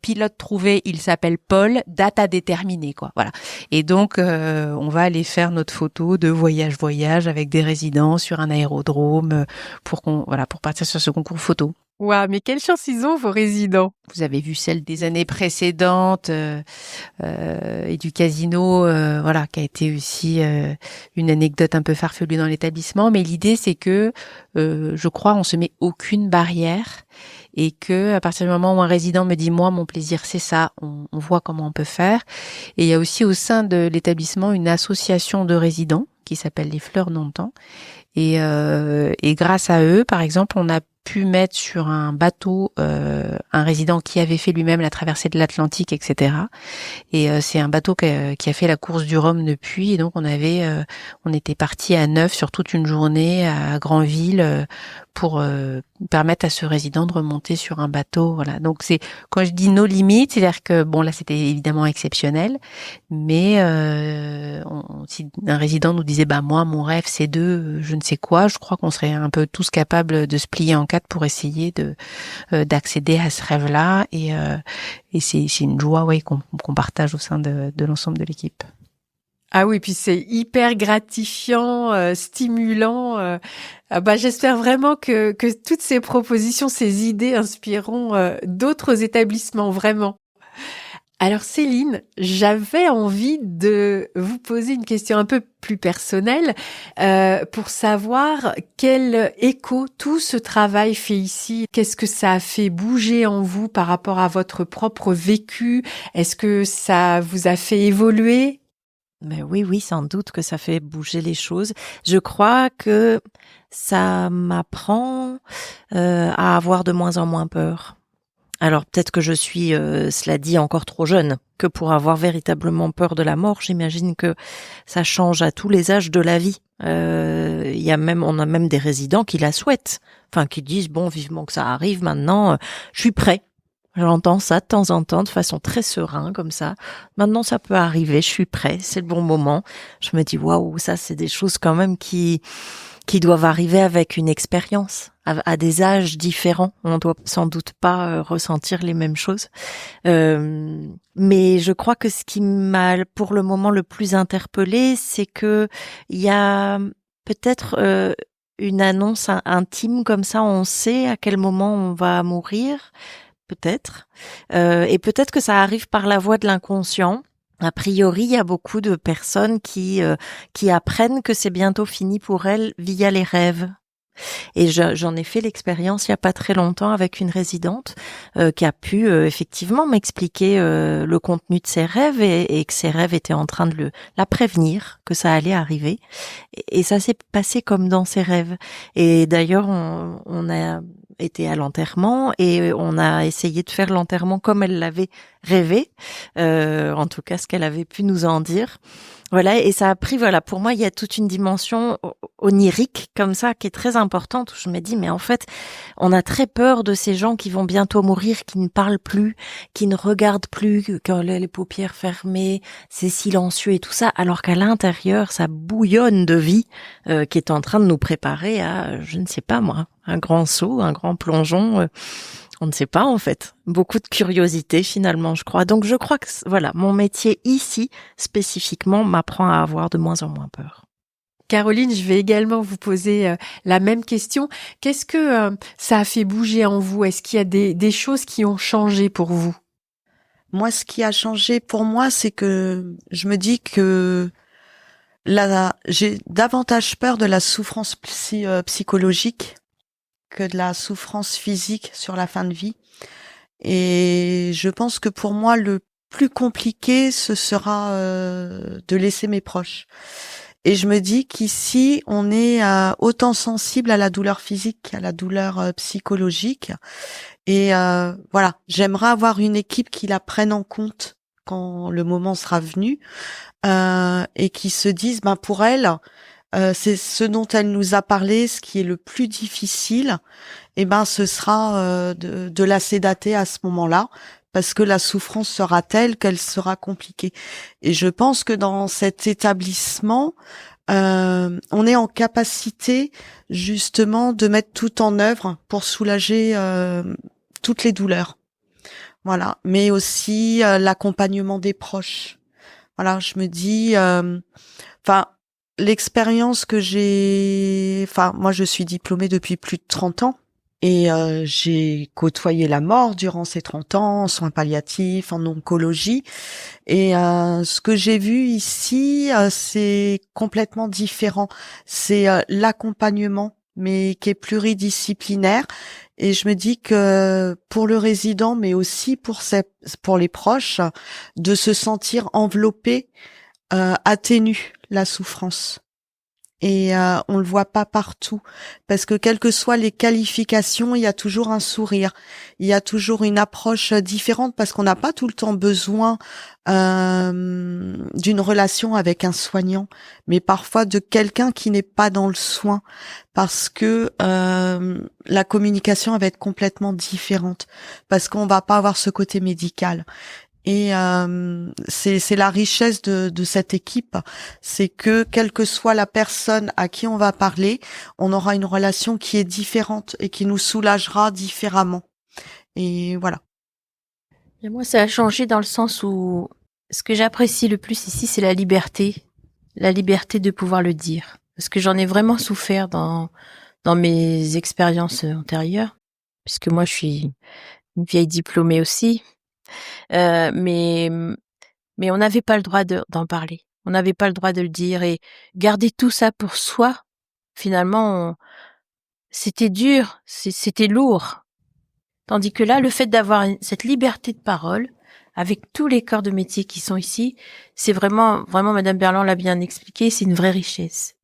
C: pilote trouvé, il s'appelle Paul, date à déterminer quoi. Voilà. Et donc on va aller faire notre photo de voyage avec des résidents sur un aérodrome pour partir sur ce concours photo.
A: Waouh, mais quelle chance ils ont vos résidents.
C: Vous avez vu celle des années précédentes et du casino, qui a été aussi une anecdote un peu farfelue dans l'établissement. Mais l'idée, c'est que je crois, on se met aucune barrière et que à partir du moment où un résident me dit moi, mon plaisir, c'est ça, on voit comment on peut faire. Et il y a aussi au sein de l'établissement une association de résidents qui s'appelle les Fleurs d'Antan. Et grâce à eux, par exemple, on a pu mettre sur un bateau un résident qui avait fait lui-même la traversée de l'Atlantique, etc. Et c'est un bateau qui a fait la course du Rhum depuis. Et donc on était partis à 9 sur toute une journée à Granville pour permettre à ce résident de remonter sur un bateau. Voilà. Donc c'est quand je dis nos limites, c'est-à-dire que bon là c'était évidemment exceptionnel, mais si un résident nous disait bah moi mon rêve c'est de je ne sais quoi, je crois qu'on serait un peu tous capables de se plier en quatre pour essayer d'accéder à ce rêve-là et c'est une joie qu'on partage au sein de l'ensemble de l'équipe.
A: Ah oui, puis c'est hyper gratifiant, stimulant. J'espère vraiment que toutes ces propositions, ces idées inspireront d'autres établissements, vraiment. Alors Céline, j'avais envie de vous poser une question un peu plus personnelle pour savoir quel écho tout ce travail fait ici. Qu'est-ce que ça a fait bouger en vous par rapport à votre propre vécu? Est-ce que ça vous a fait évoluer?
G: Mais oui, sans doute que ça fait bouger les choses. Je crois que ça m'apprend à avoir de moins en moins peur. Alors peut-être que je suis, cela dit, encore trop jeune que pour avoir véritablement peur de la mort. J'imagine que ça change à tous les âges de la vie. On a même des résidents qui la souhaitent, enfin qui disent bon, vivement que ça arrive. Maintenant, je suis prêt. J'entends ça de temps en temps, de façon très serein comme ça. Maintenant, ça peut arriver. Je suis prêt. C'est le bon moment. Je me dis waouh, ça c'est des choses quand même qui doivent arriver avec une expérience, à des âges différents. On doit sans doute pas ressentir les mêmes choses. Mais je crois que ce qui m'a pour le moment le plus interpellée, c'est que il y a peut-être une annonce intime comme ça, on sait à quel moment on va mourir, peut-être. Et peut-être que ça arrive par la voie de l'inconscient. A priori, il y a beaucoup de personnes qui apprennent que c'est bientôt fini pour elles via les rêves. Et j'en ai fait l'expérience il y a pas très longtemps avec une résidente qui a pu effectivement m'expliquer le contenu de ses rêves et que ses rêves étaient en train de la prévenir que ça allait arriver. Et ça s'est passé comme dans ses rêves. Et d'ailleurs, on a été à l'enterrement et on a essayé de faire l'enterrement comme elle l'avait rêvé, en tout cas ce qu'elle avait pu nous en dire. Voilà, et ça a pris, pour moi, il y a toute une dimension onirique comme ça qui est très importante où je me dis, mais en fait, on a très peur de ces gens qui vont bientôt mourir, qui ne parlent plus, qui ne regardent plus, qui ont les paupières fermées, c'est silencieux et tout ça, alors qu'à l'intérieur, ça bouillonne de vie qui est en train de nous préparer à, je ne sais pas moi, un grand saut, un grand plongeon. On ne sait pas en fait. Beaucoup de curiosité finalement, je crois. Donc je crois que mon métier ici spécifiquement m'apprend à avoir de moins en moins peur.
A: Caroline, je vais également vous poser la même question. Qu'est-ce que ça a fait bouger en vous? Est-ce qu'il y a des choses qui ont changé pour vous?
E: Moi, ce qui a changé pour moi, c'est que je me dis que j'ai davantage peur de la souffrance psychologique que de la souffrance physique sur la fin de vie. Et je pense que pour moi, le plus compliqué, ce sera de laisser mes proches. Et je me dis qu'ici, on est autant sensible à la douleur physique qu'à la douleur psychologique. Et j'aimerais avoir une équipe qui la prenne en compte quand le moment sera venu et qui se dise, pour elle, c'est ce dont elle nous a parlé, ce qui est le plus difficile, ce sera de la sédater à ce moment-là, parce que la souffrance sera telle qu'elle sera compliquée. Et je pense que dans cet établissement, on est en capacité justement de mettre tout en œuvre pour soulager toutes les douleurs. Voilà, mais aussi l'accompagnement des proches. Voilà, je me dis, l'expérience que moi je suis diplômée depuis plus de 30 ans et j'ai côtoyé la mort durant ces 30 ans en soins palliatifs, en oncologie et ce que j'ai vu ici c'est complètement différent. C'est l'accompagnement mais qui est pluridisciplinaire et je me dis que pour le résident mais aussi pour les proches de se sentir enveloppé atténue la souffrance. Et on le voit pas partout parce que quelles que soient les qualifications, il y a toujours un sourire, il y a toujours une approche différente parce qu'on n'a pas tout le temps besoin d'une relation avec un soignant, mais parfois de quelqu'un qui n'est pas dans le soin parce que la communication va être complètement différente parce qu'on va pas avoir ce côté médical. Et c'est la richesse de cette équipe, c'est que quelle que soit la personne à qui on va parler, on aura une relation qui est différente et qui nous soulagera différemment. Et voilà.
F: Et moi, ça a changé dans le sens où ce que j'apprécie le plus ici, c'est la liberté de pouvoir le dire. Parce que j'en ai vraiment souffert dans mes expériences antérieures, puisque moi, je suis une vieille diplômée aussi. Mais on n'avait pas le droit d'en parler. On n'avait pas le droit de le dire et garder tout ça pour soi. Finalement, c'était dur, c'était lourd. Tandis que là, le fait d'avoir cette liberté de parole, avec tous les corps de métier qui sont ici, c'est vraiment, Madame Berland l'a bien expliqué, c'est une vraie richesse.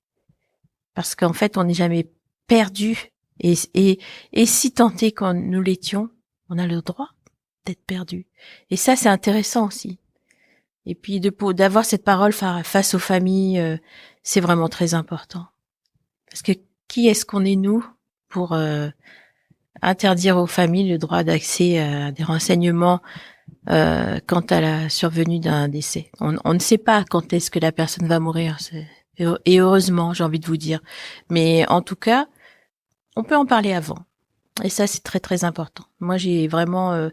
F: Parce qu'en fait, on n'est jamais perdu. Et si tant est qu'on nous l'étions, on a le droit d'être perdu. Et ça, c'est intéressant aussi. Et puis d'avoir cette parole face aux familles, c'est vraiment très important. Parce que qui est-ce qu'on est nous pour interdire aux familles le droit d'accès à des renseignements quant à la survenue d'un décès. On ne sait pas quand est-ce que la personne va mourir. Et heureusement, j'ai envie de vous dire. Mais en tout cas, on peut en parler avant. Et ça, c'est très très important. Moi, j'ai vraiment...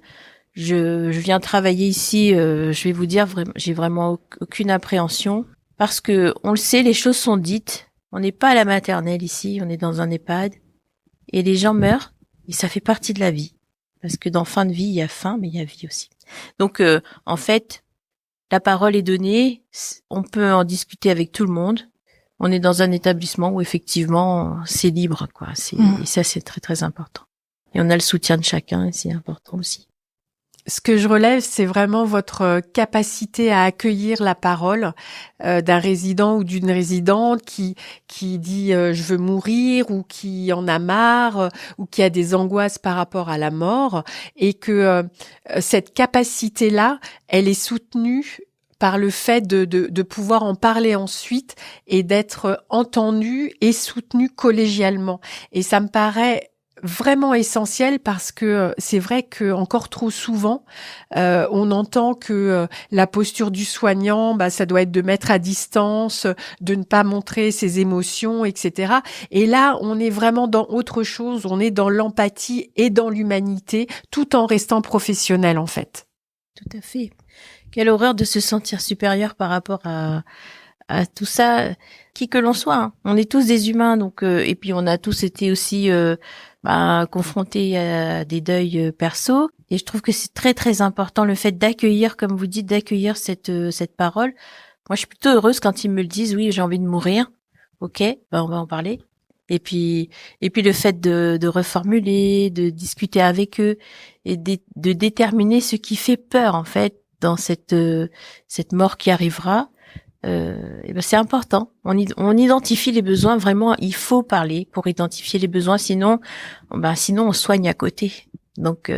F: je viens travailler ici, je vais vous dire, j'ai vraiment aucune appréhension. Parce que on le sait, les choses sont dites. On n'est pas à la maternelle ici, on est dans un EHPAD. Et les gens meurent, et ça fait partie de la vie. Parce que dans fin de vie, il y a fin, mais il y a vie aussi. Donc, en fait, la parole est donnée, on peut en discuter avec tout le monde. On est dans un établissement où effectivement, c'est libre, quoi. Et ça, c'est très, très important. Et on a le soutien de chacun, et c'est important aussi.
A: Ce que je relève, c'est vraiment votre capacité à accueillir la parole d'un résident ou d'une résidente qui dit je veux mourir ou qui en a marre ou qui a des angoisses par rapport à la mort et que cette capacité-là, elle est soutenue par le fait de pouvoir en parler ensuite et d'être entendue et soutenue collégialement. Et ça me paraît vraiment essentiel parce que c'est vrai que encore trop souvent on entend que la posture du soignant, ça doit être de mettre à distance, de ne pas montrer ses émotions, etc. Et là, on est vraiment dans autre chose. On est dans l'empathie et dans l'humanité, tout en restant professionnel en fait.
F: Tout à fait. Quelle horreur de se sentir supérieur par rapport à tout ça, qui que l'on soit. Hein. On est tous des humains, donc et puis on a tous été aussi confrontés à des deuils perso. Et je trouve que c'est très très important le fait d'accueillir, comme vous dites, d'accueillir cette parole. Moi, je suis plutôt heureuse quand ils me le disent. Oui, j'ai envie de mourir. Ok, on va en parler. Et puis le fait de reformuler, de discuter avec eux et de déterminer ce qui fait peur en fait dans cette mort qui arrivera. C'est important. On identifie les besoins. Vraiment, il faut parler pour identifier les besoins. Sinon on soigne à côté. Donc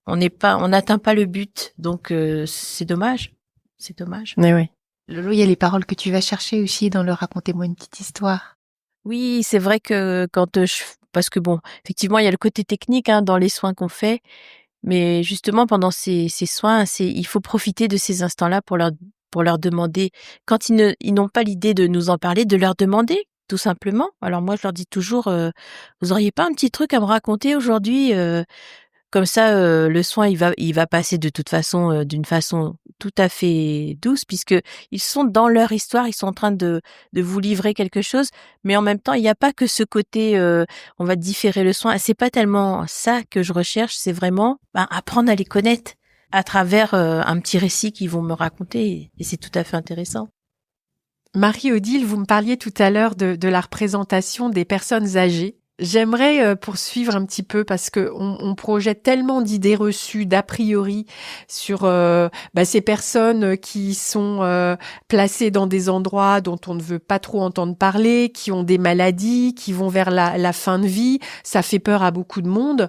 F: on n'atteint pas le but. Donc c'est dommage. C'est dommage.
C: Mais oui. Lolo, il y a les paroles que tu vas chercher aussi dans le racontez-moi une petite histoire.
F: Oui, c'est vrai que parce que effectivement, il y a le côté technique dans les soins qu'on fait. Mais justement, pendant ces soins, il faut profiter de ces instants-là pour leur demander, quand ils n'ont pas l'idée de nous en parler, de leur demander, tout simplement. Alors moi, je leur dis toujours, vous auriez pas un petit truc à me raconter aujourd'hui comme ça, le soin, il va passer de toute façon, d'une façon tout à fait douce, puisque ils sont dans leur histoire, ils sont en train de vous livrer quelque chose, mais en même temps, il n'y a pas que ce côté, on va différer le soin. C'est pas tellement ça que je recherche, c'est vraiment apprendre à les connaître à travers un petit récit qu'ils vont me raconter, et c'est tout à fait intéressant.
A: Marie-Odile, vous me parliez tout à l'heure de la représentation des personnes âgées. J'aimerais poursuivre un petit peu parce que on projette tellement d'idées reçues, d'a priori sur ces personnes qui sont placées dans des endroits dont on ne veut pas trop entendre parler, qui ont des maladies, qui vont vers la fin de vie. Ça fait peur à beaucoup de monde.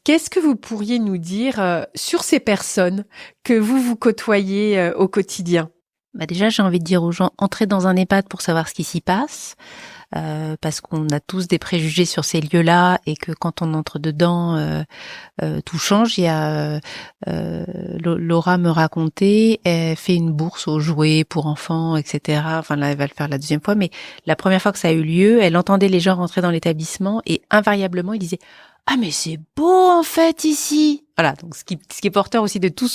A: Qu'est-ce que vous pourriez nous dire sur ces personnes que vous côtoyez au quotidien ?
C: Déjà, j'ai envie de dire aux gens, entrez dans un EHPAD pour savoir ce qui s'y passe. Parce qu'on a tous des préjugés sur ces lieux-là et que quand on entre dedans, tout change. Il y a Laura me racontait, elle fait une bourse aux jouets pour enfants, etc. Enfin là, elle va le faire la deuxième fois, mais la première fois que ça a eu lieu, elle entendait les gens rentrer dans l'établissement et invariablement, ils disaient « Ah mais c'est beau en fait ici !» Voilà, donc ce qui est porteur aussi de tout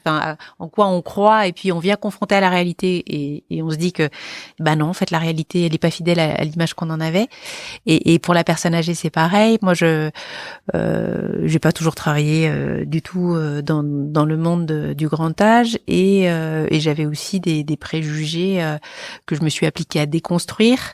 C: en quoi on croit, et puis on vient confronter à la réalité et on se dit que non, en fait la réalité elle est pas fidèle à l'image qu'on en avait. Et pour la personne âgée c'est pareil. Moi j'ai pas toujours travaillé du tout dans le monde du grand âge, et j'avais aussi des préjugés que je me suis appliquée à déconstruire.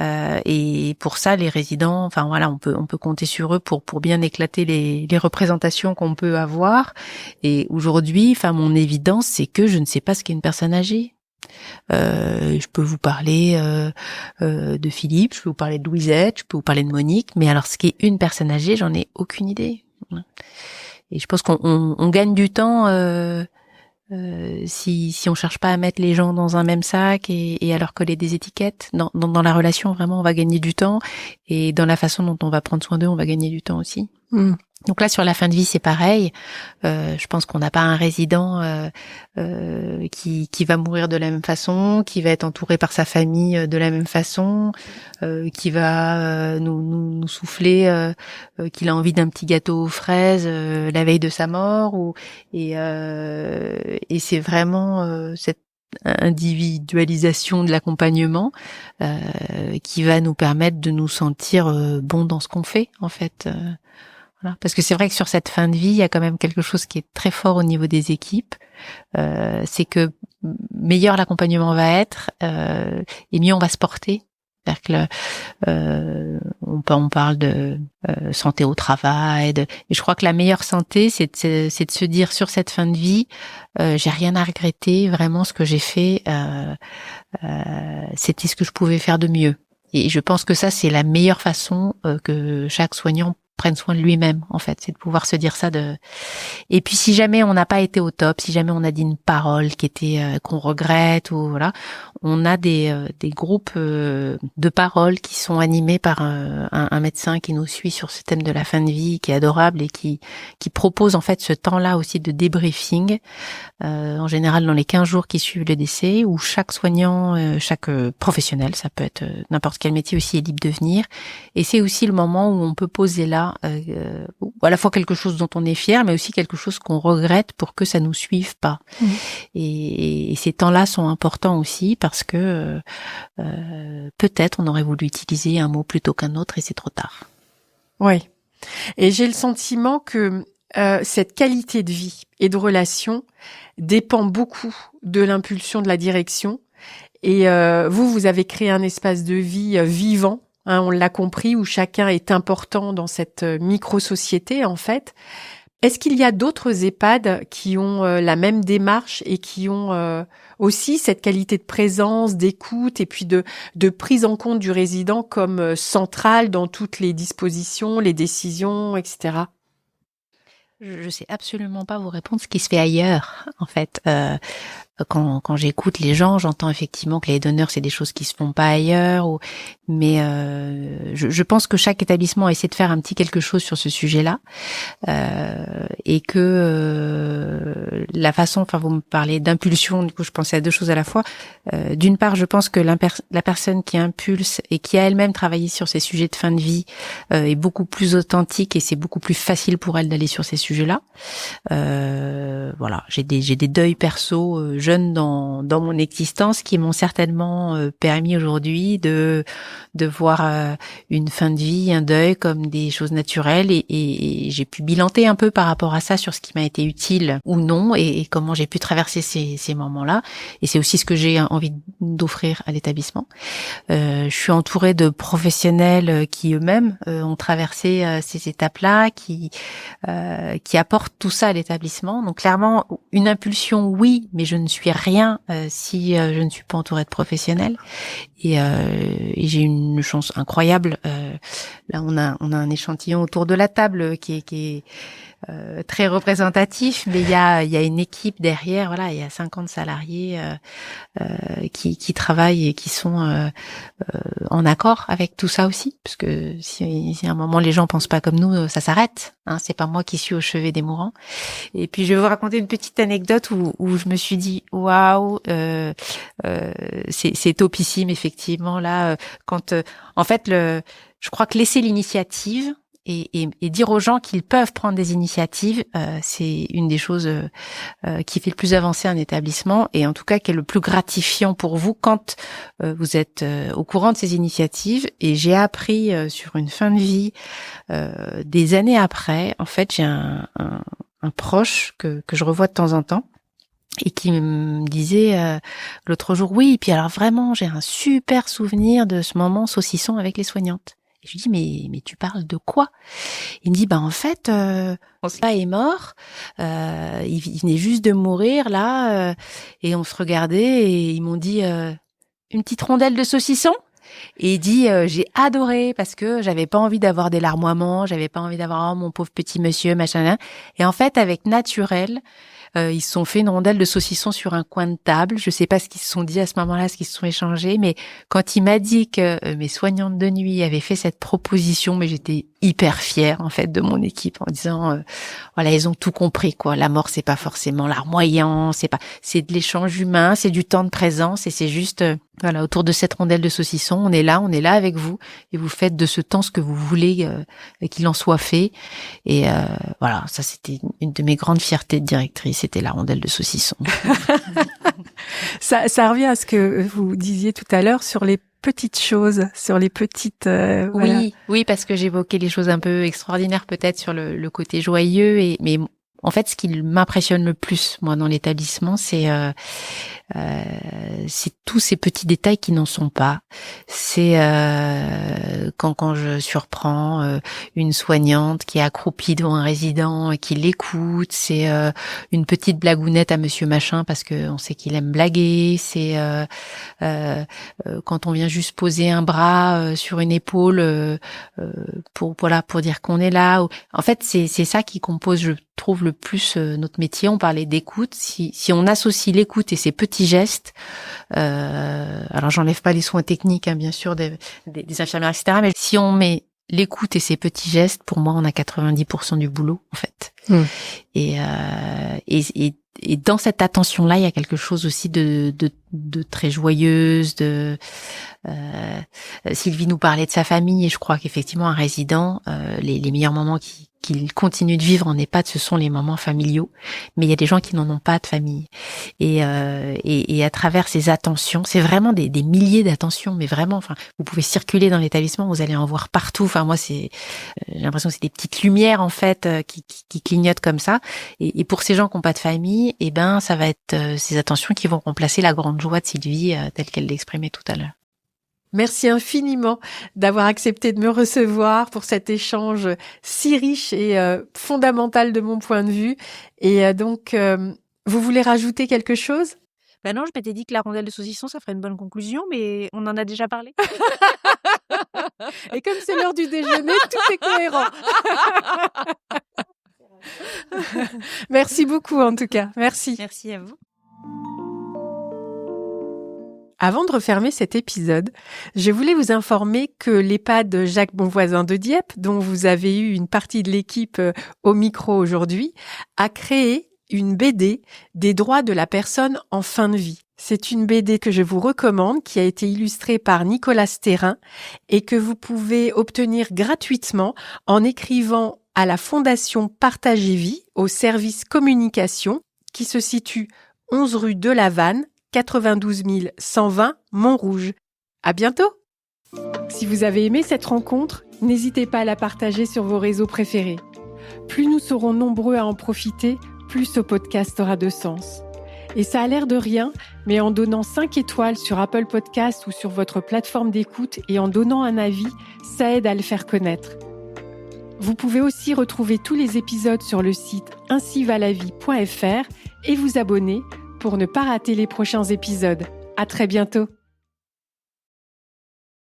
C: Et pour ça les résidents, on peut compter sur eux pour bien éclater les représentations qu'on peut avoir. Et aujourd'hui, mon évidence, c'est que je ne sais pas ce qu'est une personne âgée. Je peux vous parler de Philippe, je peux vous parler de Louisette, je peux vous parler de Monique, mais alors ce qu'est une personne âgée, j'en ai aucune idée. Et je pense qu'on gagne du temps si on cherche pas à mettre les gens dans un même sac et à leur coller des étiquettes. Dans la relation, vraiment, on va gagner du temps, et dans la façon dont on va prendre soin d'eux, on va gagner du temps aussi. Donc là, sur la fin de vie, c'est pareil. Je pense qu'on n'a pas un résident qui va mourir de la même façon, qui va être entouré par sa famille de la même façon, qui va nous souffler qu'il a envie d'un petit gâteau aux fraises la veille de sa mort. Et c'est vraiment cette individualisation de l'accompagnement qui va nous permettre de nous sentir bon dans ce qu'on fait, en fait. Voilà. Parce que c'est vrai que sur cette fin de vie, il y a quand même quelque chose qui est très fort au niveau des équipes. C'est que meilleur l'accompagnement va être, et mieux on va se porter. C'est-à-dire que on parle de santé au travail. Et je crois que la meilleure santé, c'est de se dire sur cette fin de vie, j'ai rien à regretter. Vraiment, ce que j'ai fait, c'était ce que je pouvais faire de mieux. Et je pense que ça, c'est la meilleure façon que chaque soignant prenne soin de lui-même, en fait, c'est de pouvoir se dire ça. Et puis si jamais on n'a pas été au top, si jamais on a dit une parole qui était qu'on regrette, ou voilà, on a des groupes de paroles qui sont animés par un médecin qui nous suit sur ce thème de la fin de vie, qui est adorable et qui propose en fait ce temps-là aussi de débriefing, en général dans les 15 jours qui suivent le décès, où chaque soignant, chaque professionnel, ça peut être n'importe quel métier aussi, est libre de venir. Et c'est aussi le moment où on peut poser là à la fois quelque chose dont on est fier, mais aussi quelque chose qu'on regrette pour que ça nous suive pas. Et ces temps-là sont importants aussi parce que peut-être on aurait voulu utiliser un mot plutôt qu'un autre et c'est trop tard.
A: Oui. Et j'ai le sentiment que cette qualité de vie et de relation dépend beaucoup de l'impulsion de la direction. Et vous avez créé un espace de vie vivant, hein, on l'a compris, où chacun est important dans cette micro-société, en fait. Est-ce qu'il y a d'autres EHPAD qui ont la même démarche et qui ont aussi cette qualité de présence, d'écoute et puis de prise en compte du résident comme centrale dans toutes les dispositions, les décisions, etc.
C: Je sais absolument pas vous répondre ce qui se fait ailleurs, en fait. Quand j'écoute les gens, j'entends effectivement que les donneurs, c'est des choses qui se font pas ailleurs. Mais je pense que chaque établissement essaie de faire un petit quelque chose sur ce sujet-là, et que la façon, vous me parlez d'impulsion, du coup je pensais à deux choses à la fois. D'une part, je pense que la personne qui impulse et qui a elle-même travaillé sur ces sujets de fin de vie est beaucoup plus authentique et c'est beaucoup plus facile pour elle d'aller sur ces sujets-là. Voilà, j'ai des deuils perso jeunes dans mon existence qui m'ont certainement permis aujourd'hui de voir une fin de vie, un deuil comme des choses naturelles et j'ai pu bilanter un peu par rapport à ça sur ce qui m'a été utile ou non et comment j'ai pu traverser ces moments-là. Et c'est aussi ce que j'ai envie d'offrir à l'établissement. Je suis entourée de professionnels qui eux-mêmes ont traversé ces étapes-là, qui apportent tout ça à l'établissement. Donc clairement, une impulsion, oui, mais je ne suis rien si je ne suis pas entourée de professionnels. Et j'ai une chance incroyable. Là, on a un échantillon autour de la table qui est très représentatif, mais il y a une équipe derrière. Voilà, il y a 50 salariés qui travaillent et qui sont en accord avec tout ça aussi, parce que si à un moment les gens pensent pas comme nous, ça s'arrête. Hein, c'est pas moi qui suis au chevet des mourants. Et puis je vais vous raconter une petite anecdote où je me suis dit waouh, c'est topissime effectivement là quand en fait je crois que laisser l'initiative et dire aux gens qu'ils peuvent prendre des initiatives, c'est une des choses qui fait le plus avancer un établissement et en tout cas qui est le plus gratifiant pour vous quand vous êtes au courant de ces initiatives. Et j'ai appris sur une fin de vie des années après, en fait, j'ai un proche que je revois de temps en temps et qui me disait l'autre jour, oui, et puis alors vraiment, j'ai un super souvenir de ce moment saucisson avec les soignantes. Et je lui dis, mais tu parles de quoi? Il me dit, en fait, mon papa est mort, il venait juste de mourir, là, et on se regardait, et ils m'ont dit, une petite rondelle de saucisson? Et il dit, j'ai adoré, parce que j'avais pas envie d'avoir des larmoiements, j'avais pas envie d'avoir, mon pauvre petit monsieur, machin, et en fait, avec Naturel, ils se sont fait une rondelle de saucisson sur un coin de table. Je sais pas ce qu'ils se sont dit à ce moment-là, ce qu'ils se sont échangés, mais quand il m'a dit que mes soignantes de nuit avaient fait cette proposition, mais j'étais hyper fière en fait de mon équipe en disant voilà, ils ont tout compris quoi. La mort c'est pas forcément larmoyant, c'est de l'échange humain, c'est du temps de présence et c'est juste voilà, autour de cette rondelle de saucisson, on est là avec vous et vous faites de ce temps ce que vous voulez qu'il en soit fait. Et voilà, ça c'était une de mes grandes fiertés de directrice, c'était la rondelle de saucisson.
A: Ça revient à ce que vous disiez tout à l'heure sur les petites choses, sur les petites... voilà.
C: Oui, parce que j'évoquais les choses un peu extraordinaires peut-être sur le côté joyeux. Mais en fait, ce qui m'impressionne le plus, moi, dans l'établissement, c'est tous ces petits détails qui n'en sont pas. C'est quand je surprends une soignante qui est accroupie devant un résident et qui l'écoute. C'est une petite blagounette à Monsieur Machin parce que on sait qu'il aime blaguer. C'est quand on vient juste poser un bras sur une épaule pour dire qu'on est là. En fait, c'est ça qui compose, je trouve, le plus notre métier. On parlait d'écoute. Si on associe l'écoute et ces petits gestes, alors j'enlève pas les soins techniques, hein, bien sûr, des infirmières, etc. Mais si on met l'écoute et ces petits gestes, pour moi, on a 90% du boulot, en fait. Et dans cette attention-là, il y a quelque chose aussi de très joyeuse. Sylvie nous parlait de sa famille, et je crois qu'effectivement, un résident, les meilleurs moments qu'il continue de vivre en EHPAD, ce sont les moments familiaux. Mais il y a des gens qui n'en ont pas de famille. Et à travers ces attentions, c'est vraiment des milliers d'attentions, mais vraiment, enfin, vous pouvez circuler dans l'établissement, vous allez en voir partout. Enfin, moi, j'ai l'impression que c'est des petites lumières, en fait, qui clignotent comme ça. Et pour ces gens qui n'ont pas de famille, ça va être ces attentions qui vont remplacer la grande joie de Sylvie, telle qu'elle l'exprimait tout à l'heure.
A: Merci infiniment d'avoir accepté de me recevoir pour cet échange si riche et fondamental de mon point de vue. Et donc, vous voulez rajouter quelque chose ?
C: Ben non, je m'étais dit que la rondelle de saucisson, ça ferait une bonne conclusion, mais on en a déjà parlé.
A: Et comme c'est l'heure du déjeuner, tout est cohérent. Merci beaucoup en tout cas. Merci.
C: Merci à vous.
A: Avant de refermer cet épisode, je voulais vous informer que l'EHPAD Jacques Bonvoisin de Dieppe, dont vous avez eu une partie de l'équipe au micro aujourd'hui, a créé une BD des droits de la personne en fin de vie. C'est une BD que je vous recommande, qui a été illustrée par Nicolas Thérin et que vous pouvez obtenir gratuitement en écrivant à la Fondation Partage et Vie au service communication qui se situe 11 rue de la Vanne, 92 120 Montrouge. À bientôt! Si vous avez aimé cette rencontre, n'hésitez pas à la partager sur vos réseaux préférés. Plus nous serons nombreux à en profiter, plus ce podcast aura de sens. Et ça a l'air de rien, mais en donnant 5 étoiles sur Apple Podcasts ou sur votre plateforme d'écoute et en donnant un avis, ça aide à le faire connaître. Vous pouvez aussi retrouver tous les épisodes sur le site ainsivalavie.fr et vous abonner pour ne pas rater les prochains épisodes. À très bientôt.